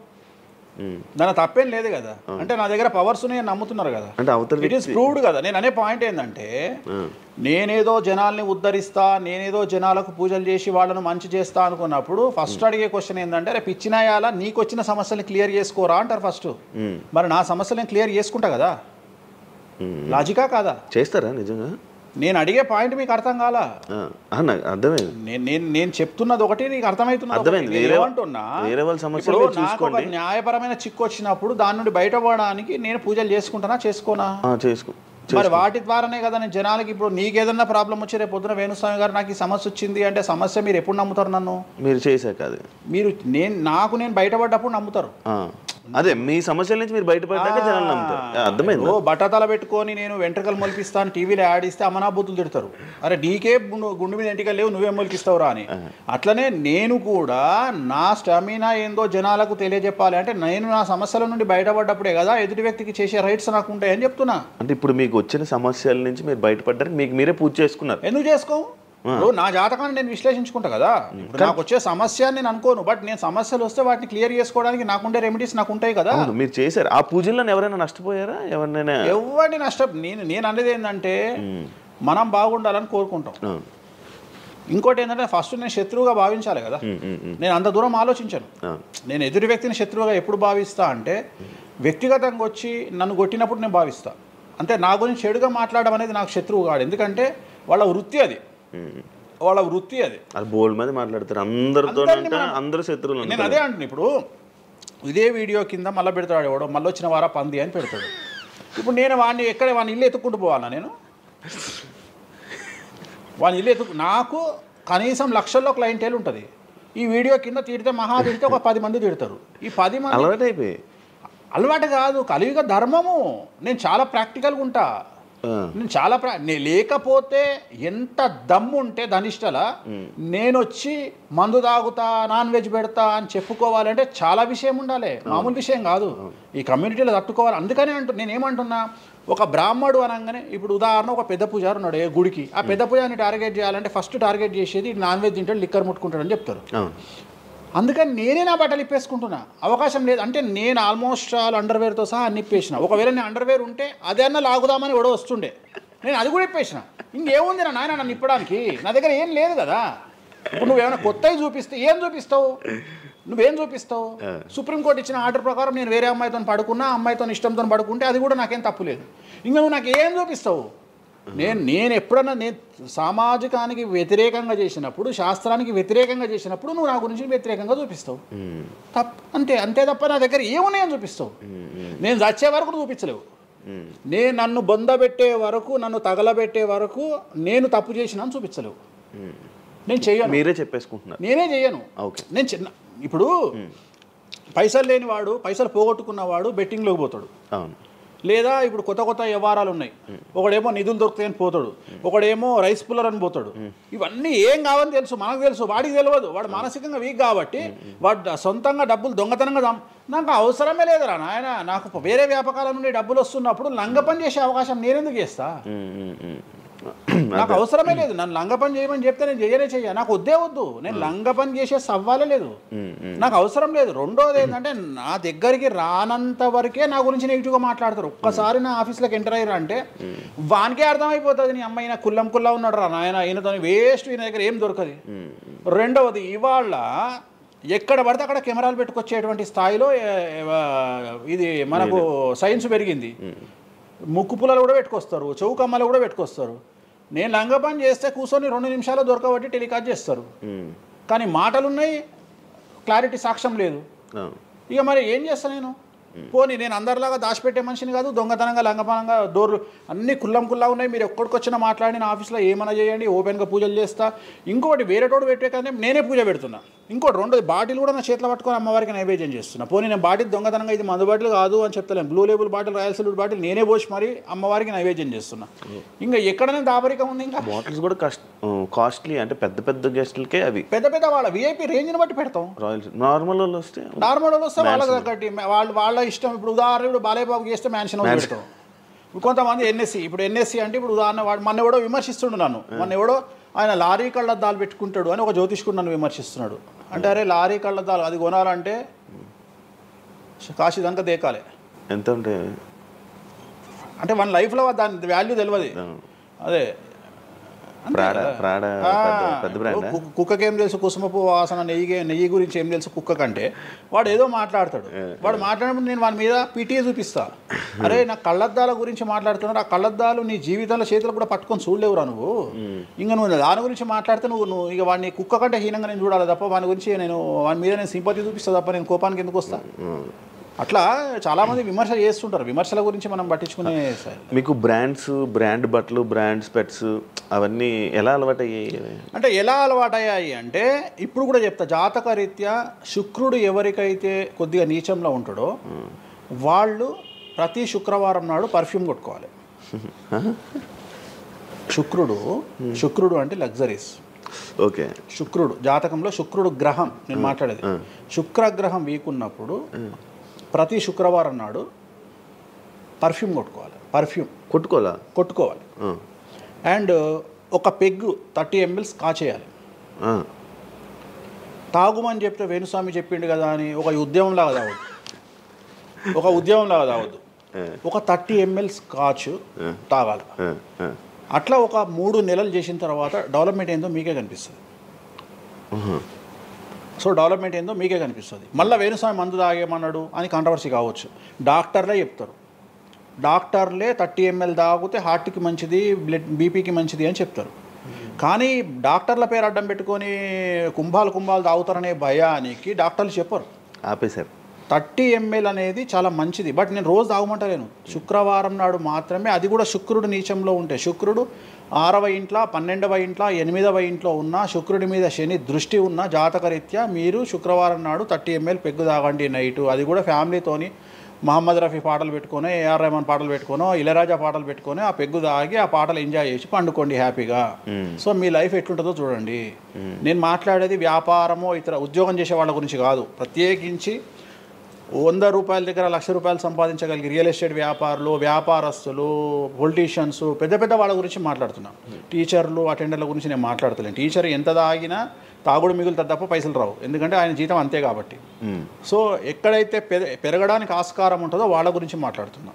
S2: దాని తప్పేం లేదు కదా. అంటే నా దగ్గర పవర్స్ నమ్ముతున్నారు కదా, ఇట్ ఈస్ ప్రూవ్డ్ కదా. నేను అనే పాయింట్ ఏంటంటే, నేనేదో జనాల్ని ఉద్ధరిస్తా, నేనేదో జనాలకు పూజలు చేసి వాళ్ళను మంచి చేస్తా అనుకున్నప్పుడు ఫస్ట్ అడిగే క్వశ్చన్ ఏంటంటే, రేపు ఇచ్చినాయాలా నీకు వచ్చిన సమస్యల్ని క్లియర్ చేసుకోరా అంటారు ఫస్ట్. మరి నా సమస్యలను క్లియర్ చేసుకుంటా కదా, లాజికా కాదా?
S1: చేస్తారా నిజంగా?
S2: నేను అడిగే పాయింట్ మీకు అర్థం కాలా?
S1: అర్థమైంది.
S2: నేను చెప్తున్నది ఒకటి, నీకు అర్థమవుతున్నది ఏమంటున్నా. నాకు ఒక న్యాయపరమైన చిక్కు వచ్చినప్పుడు దాని నుండి బయటపడడానికి నేను పూజలు చేసుకుంటానా, చేసుకోనా? మరి వాటి ద్వారానే కదా నేను జనాలకి. ఇప్పుడు నీకేదన్నా ప్రాబ్లం వచ్చి రేపు పొద్దున వేణుస్వామి గారు నాకు ఈ సమస్య వచ్చింది అంటే సమస్య మీరు ఎప్పుడు నమ్ముతారు? నన్ను
S1: మీరు చేశాక అది
S2: మీరు నేను బయటపడ్డప్పుడు నమ్ముతారు.
S1: అదే మీ సమస్యల నుంచి మీరు బయటపడ్డాక జనాలు నమ్ముతారు. అర్థమైంది.
S2: బట్టతల పెట్టుకొని నేను వెంట్రుకలు మొలిపిస్తాను టీవీలో యాడ్ ఇస్తే అమనాబూతులు తిడతారు, అరే నీకే గుండు మీద వెంట్రుకలు లేవు నువ్వేం మొలిపిస్తావురా అని. అట్లనే నేను కూడా నా స్టామినా ఏందో జనాలకు తెలియజెప్పాలి అంటే నేను నా సమస్యల నుండి బయటపడ్డప్పుడే కదా ఎదుటి వ్యక్తికి చేసే రైట్స్ నాకు ఉంటాయని చెప్తున్నా.
S1: అంటే ఇప్పుడు మీకు వచ్చిన సమస్యల నుంచి మీరు బయటపడ్డారు, మీకు మీరే పూజ చేసుకున్నారు.
S2: ఎందుకు చేసుకో? నా జాతకాన్ని నేను విశ్లేషించుకుంటా కదా. నాకు వచ్చే సమస్య నేను అనుకోను, బట్ నేను సమస్యలు వస్తే వాటిని క్లియర్ చేసుకోవడానికి నాకుండే రెమెడీస్ నాకు ఉంటాయి కదా.
S1: మీరు చేశారు ఆ పూజల్లో ఎవరైనా నష్టపోయారా?
S2: ఎవరిని నేను అనేది ఏంటంటే మనం బాగుండాలని కోరుకుంటాం. ఇంకోటి ఏంటంటే ఫస్ట్ నేను శత్రువుగా భావించాలి కదా. నేను అంత దూరం ఆలోచించాను. నేను ఎదుటి వ్యక్తిని శత్రువుగా ఎప్పుడు భావిస్తా అంటే వ్యక్తిగతంగా వచ్చి నన్ను కొట్టినప్పుడు నేను భావిస్తా. అంటే నా గురించి చెడుగా మాట్లాడడం అనేది నాకు శత్రువు కాదు, ఎందుకంటే వాళ్ళ వృత్తి అది.
S1: బోల్డ్ మంది మాట్లాడతారు అందరితో, అందరూ శత్రువులు.
S2: నేను అదే అంటున్నా. ఇప్పుడు ఇదే వీడియో కింద మళ్ళీ పెడతాడు ఎవడో, మళ్ళీ వచ్చిన వారా పంది అని పెడతాడు. ఇప్పుడు నేను వాడిని ఇల్లు ఎత్తుక్కుంటూ పోవాలా నేను? వాడిని ఇల్లు నాకు కనీసం లక్షల్లో క్లయింటేల్ ఉంటుంది. ఈ వీడియో కింద తిడితే తిడితే ఒక 10 మంది తిడతారు. ఈ 10 మంది
S1: అలవాటు అయిపోయి,
S2: అలవాటు కాదు, కలియుగ ధర్మము. నేను చాలా ప్రాక్టికల్గా ఉంటా. నేను చాలా లేకపోతే ఎంత దమ్ము ఉంటే ధనిష్టల నేను వచ్చి మందు తాగుతా, నాన్ వెజ్ పెడతా అని చెప్పుకోవాలంటే చాలా విషయం ఉండాలి, మామూలు విషయం కాదు. ఈ కమ్యూనిటీలో తట్టుకోవాలి. అందుకనే నేనేమంటున్నా, ఒక బ్రాహ్మడు అనగానే ఇప్పుడు ఉదాహరణ ఒక పెద్ద పూజారి ఉన్నాడు ఏ గుడికి, ఆ పెద్ద పూజారిని టార్గెట్ చేయాలంటే ఫస్ట్ టార్గెట్ చేసేది నాన్ వెజ్ తింటాడు, లిక్కర్ ముట్టుకుంటాడు అని చెప్తారు. అందుకని నేనే నా బట్టలు ఇప్పేసుకుంటున్నా. అవకాశం లేదు అంటే నేను ఆల్మోస్ట్ ఆల్ అండర్వేర్తో సహా అన్ని ఇప్పేసిన. ఒకవేళ నేను అండర్వేర్ ఉంటే అదే అన్న లాగుదామని కూడా వస్తుండే, నేను అది కూడా ఇప్పేసిన. ఇంకేముంది నా నాయన నన్ను ఇప్పడానికి? నా దగ్గర ఏం లేదు కదా. ఇప్పుడు నువ్వేమైనా కొత్తవి చూపిస్తే ఏం చూపిస్తావు? నువ్వేం చూపిస్తావు? సుప్రీంకోర్టు ఇచ్చిన ఆర్డర్ ప్రకారం నేను వేరే అమ్మాయితో పడుకున్నా, అమ్మాయితో ఇష్టంతో పడుకుంటే అది కూడా నాకేం తప్పు లేదు. ఇంకా నువ్వు నాకు ఏం చూపిస్తావు? నేను ఎప్పుడన్నా నేను సామాజికానికి వ్యతిరేకంగా చేసినప్పుడు, శాస్త్రానికి వ్యతిరేకంగా చేసినప్పుడు నువ్వు నా గురించి వ్యతిరేకంగా చూపిస్తావు. అంతే తప్ప నా దగ్గర ఏమున్నాయని చూపిస్తావు? నేను చచ్చే వరకు చూపించలేవు. నేను నన్ను బొందబెట్టే వరకు, నన్ను తగలబెట్టే వరకు నేను తప్పు చేసినా అని చూపించలేవు. నేను చెయ్యను.
S1: మీరే చెప్పేసుకుంటున్నారు.
S2: నేనే చెయ్యను. నేను ఇప్పుడు పైసలు లేనివాడు, పైసలు పోగొట్టుకున్నవాడు బెట్టింగ్లోకి పోతాడు.
S1: అవును.
S2: లేదా ఇప్పుడు కొత్త వ్యవహారాలు ఉన్నాయి. ఒకడేమో నిధులు దొరుకుతాయని పోతాడు, ఒకడేమో రైస్ పుల్లర్ అని పోతాడు. ఇవన్నీ ఏం కావని తెలుసు, మనకు తెలుసు, వాడికి తెలియదు. వాడు మానసికంగా వీక్ కాబట్టి వాడు సొంతంగా డబ్బులు దొంగతనంగా నాకు అవసరమే లేదురా నాయన. నాకు వేరే వ్యాపకాల నుండి డబ్బులు వస్తున్నప్పుడు లంగ పని చేసే అవకాశం నేనెందుకు చేస్తా? నాకు అవసరమే లేదు. నన్ను లంగ పని చేయమని చెప్తే నేను చెయ్య. నాకు వద్దు. నేను లంగ పని చేసే సవ్వాలే లేదు, నాకు అవసరం లేదు. రెండోది ఏంటంటే నా దగ్గరికి రానంత వరకే నా గురించి నెగిటివ్గా మాట్లాడతారు. ఒక్కసారి నా ఆఫీస్లోకి ఎంటర్ అయ్యారు అంటే వానికే అర్థమైపోతుంది, నీ అమ్మాయి కుల్లా ఉన్నాడు రా నాయన, ఈయనతో వేస్ట్, ఈయన దగ్గర ఏం దొరకదు. రెండవది, ఇవాళ ఎక్కడ పడితే అక్కడ కెమెరాలు పెట్టుకొచ్చేటువంటి స్థాయిలో ఇది మనకు సైన్స్ పెరిగింది. ముక్కు పుల్లలు కూడా పెట్టుకొస్తారు, చౌకమ్మలు కూడా పెట్టుకొస్తారు. నేను లంగ పని చేస్తే కూర్చొని 2 నిమిషాలు దొరకబట్టి టెలికాస్ట్ చేస్తారు. కానీ మాటలున్నాయి, క్లారిటీ సాక్ష్యం లేదు. ఇక మరి ఏం చేస్తాను నేను? పోనీ నేను అందరిలాగా దాచిపెట్టే మనిషిని కాదు, దొంగతనంగా లంగపనంగా డోర్లు అన్నీ కుల్లా ఉన్నాయి. మీరు ఎక్కడికొచ్చినా మాట్లాడి నా ఆఫీస్లో ఏమైనా చేయండి, ఓపెన్గా పూజలు చేస్తా. ఇంకోటి వేరేటోడు పెట్టే కానీ నేనే పూజ పెడుతున్నా. ఇంకోటి రెండోది, బాటిల్ కూడా నా చేతిలో పట్టుకొని అమ్మవారికి నైవేద్యం చేస్తున్నా. పోనీ నేను బాటిల్ దొంగతనంగా ఇది మందు బాటిల్ కాదు అని చెప్తలేను, blue label bottle, royal salute bottle నేనే పోసి మరి అమ్మవారికి నైవేద్యం చేస్తున్నా. ఇంకా ఎక్కడనే దాపరికం ఉంది? ఇంకా
S1: బాటిల్స్ కూడా కాస్ట్లీ, అంటే పెద్ద గెస్టులకే అవి పెద్ద
S2: వాళ్ళ విఐపీ రేంజ్ని బట్టి పెడతాం.
S1: నార్మల్ వాళ్ళు వస్తే
S2: వాళ్ళకి తగ్గట్టి వాళ్ళ ఇష్టం. ఇప్పుడు ఉదాహరణ, ఇప్పుడు బాలయ్యబాబుకి చేస్తే మ్యాన్షన్ పెడతాం. ఇప్పుడు కొంతమంది ఎన్ఎస్సి అంటే ఇప్పుడు ఉదాహరణ వాడు మొన్న ఎవడో విమర్శిస్తుండు నన్ను. మొన్న ఎవడో ఆయన లారీ కళ్ళద్దాలు పెట్టుకుంటాడు అని ఒక జ్యోతిష్కుడు నన్ను విమర్శిస్తున్నాడు. అంటే అరే లారీ కళ్ళద్దాలు అది కొనాలంటే కాశీ దాకా దేకాలి.
S1: ఎంత ఉంటే
S2: అంటే మన లైఫ్లో దాని వాల్యూ తెలియదు. అదే కుక్కకేం తెలుసు కుసుమపు వాసన, నెయ్యి గురించి ఏం తెలుసు కుక్క కంటే. వాడు ఏదో మాట్లాడతాడు. వాడు మాట్లాడినప్పుడు నేను వాడి మీద పీటీఏ చూపిస్తా. అరే నా కళ్ళద్దాల గురించి మాట్లాడుతున్నాడు, ఆ కళ్ళద్దాలు నీ జీవితంలో చేతులు కూడా పట్టుకొని చూడలేవురా నువ్వు. ఇంకా నువ్వు దాని గురించి మాట్లాడితే నువ్వు ఇక వాడిని కుక్క కంటే హీనంగా నేను చూడాలి తప్ప వాని గురించి వాని మీద నేను సింపతి చూపిస్తా తప్ప నేను కోపానికి ఎందుకు వస్తా? అట్లా చాలామంది విమర్శ చేస్తుంటారు. విమర్శల గురించి మనం పట్టించుకునే.
S1: మీకు బ్రాండ్ బట్టలు, బ్రాండ్ స్పెట్స్ అవన్నీ ఎలా అలవాటయ్యాయి
S2: అంటే ఇప్పుడు కూడా చెప్తా, జాతక రీత్యా శుక్రుడు ఎవరికైతే కొద్దిగా నీచంలో ఉంటాడో వాళ్ళు ప్రతి శుక్రవారం నాడు పర్ఫ్యూమ్ కొట్టుకోవాలి. శుక్రుడు అంటే లగ్జరీస్.
S1: ఓకే.
S2: శుక్రుడు జాతకంలో శుక్రుడు గ్రహం నేను మాట్లాడేది. శుక్రగ్రహం వీక్ ఉన్నప్పుడు ప్రతి శుక్రవారం నాడు పర్ఫ్యూమ్ కొట్టుకోవాలి. అండ్ ఒక పెగ్గు 30 ml కాచేయాలి. తాగుమని చెప్తే వేణుస్వామి చెప్పిండు కదా అని ఒక ఉద్యమంలాగా తాగొద్దు. ఒక 30 ml స్కాచ్ తాగాలి. అట్లా ఒక 3 నెలలు చేసిన తర్వాత డెవలప్మెంట్ ఏందో మీకే కనిపిస్తుంది. డెవలప్మెంట్ ఏందో మీకే కనిపిస్తుంది. మళ్ళీ వేణుస్వామి మందు తాగేమన్నాడు అని కాంట్రవర్సీ కావచ్చు. డాక్టర్లే చెప్తారు, 30 ml తాగితే హార్ట్కి మంచిది, బీపీకి మంచిది అని చెప్తారు. కానీ డాక్టర్ల పేరు అడ్డం పెట్టుకొని కుంభాలు తాగుతారనే భయానికి డాక్టర్లు చెప్పరు,
S1: ఆపేశారు.
S2: 30 ml అనేది చాలా మంచిది. బట్ నేను రోజు తాగమంటలేను. శుక్రవారం నాడు మాత్రమే, అది కూడా శుక్రుడు నీచంలో ఉంటే, శుక్రుడు 6వ ఇంట్లో, 12వ ఇంట్లో, 8వ ఇంట్లో ఉన్న, శుక్రుడి మీద శని దృష్టి ఉన్న జాతకరీత్యా మీరు శుక్రవారం నాడు 30 ml పెగ్గు తాగండి నైటు. అది కూడా ఫ్యామిలీతోని మహమ్మద్ రఫీ పాటలు పెట్టుకొని, ఏఆర్ రెహమాన్ పాటలు పెట్టుకొని, ఇళయరాజా పాటలు పెట్టుకొని ఆ పెగ్గు తాగి ఆ పాటలు ఎంజాయ్ చేసి పండుకోండి హ్యాపీగా. సో మీ లైఫ్ ఎట్లుంటుందో చూడండి. నేను మాట్లాడేది వ్యాపారమో ఇతర ఉద్యోగం చేసే వాళ్ళ గురించి కాదు. ప్రత్యేకించి 100 రూపాయల దగ్గర 1,00,000 రూపాయలు సంపాదించగలిగి రియల్ ఎస్టేట్ వ్యాపారులు, వ్యాపారస్తులు, పొలిటీషియన్స్, పెద్ద పెద్ద వాళ్ళ గురించి మాట్లాడుతున్నాం. టీచర్లు, అటెండర్ల గురించి నేను మాట్లాడతలేను. టీచర్ ఎంత తాగినా తాగుడు మిగులుతుంది తప్ప పైసలు రావు, ఎందుకంటే ఆయన జీతం అంతే కాబట్టి. సో ఎక్కడైతే పెరగడానికి ఆస్కారం ఉంటుందో వాళ్ళ గురించి మాట్లాడుతున్నాం.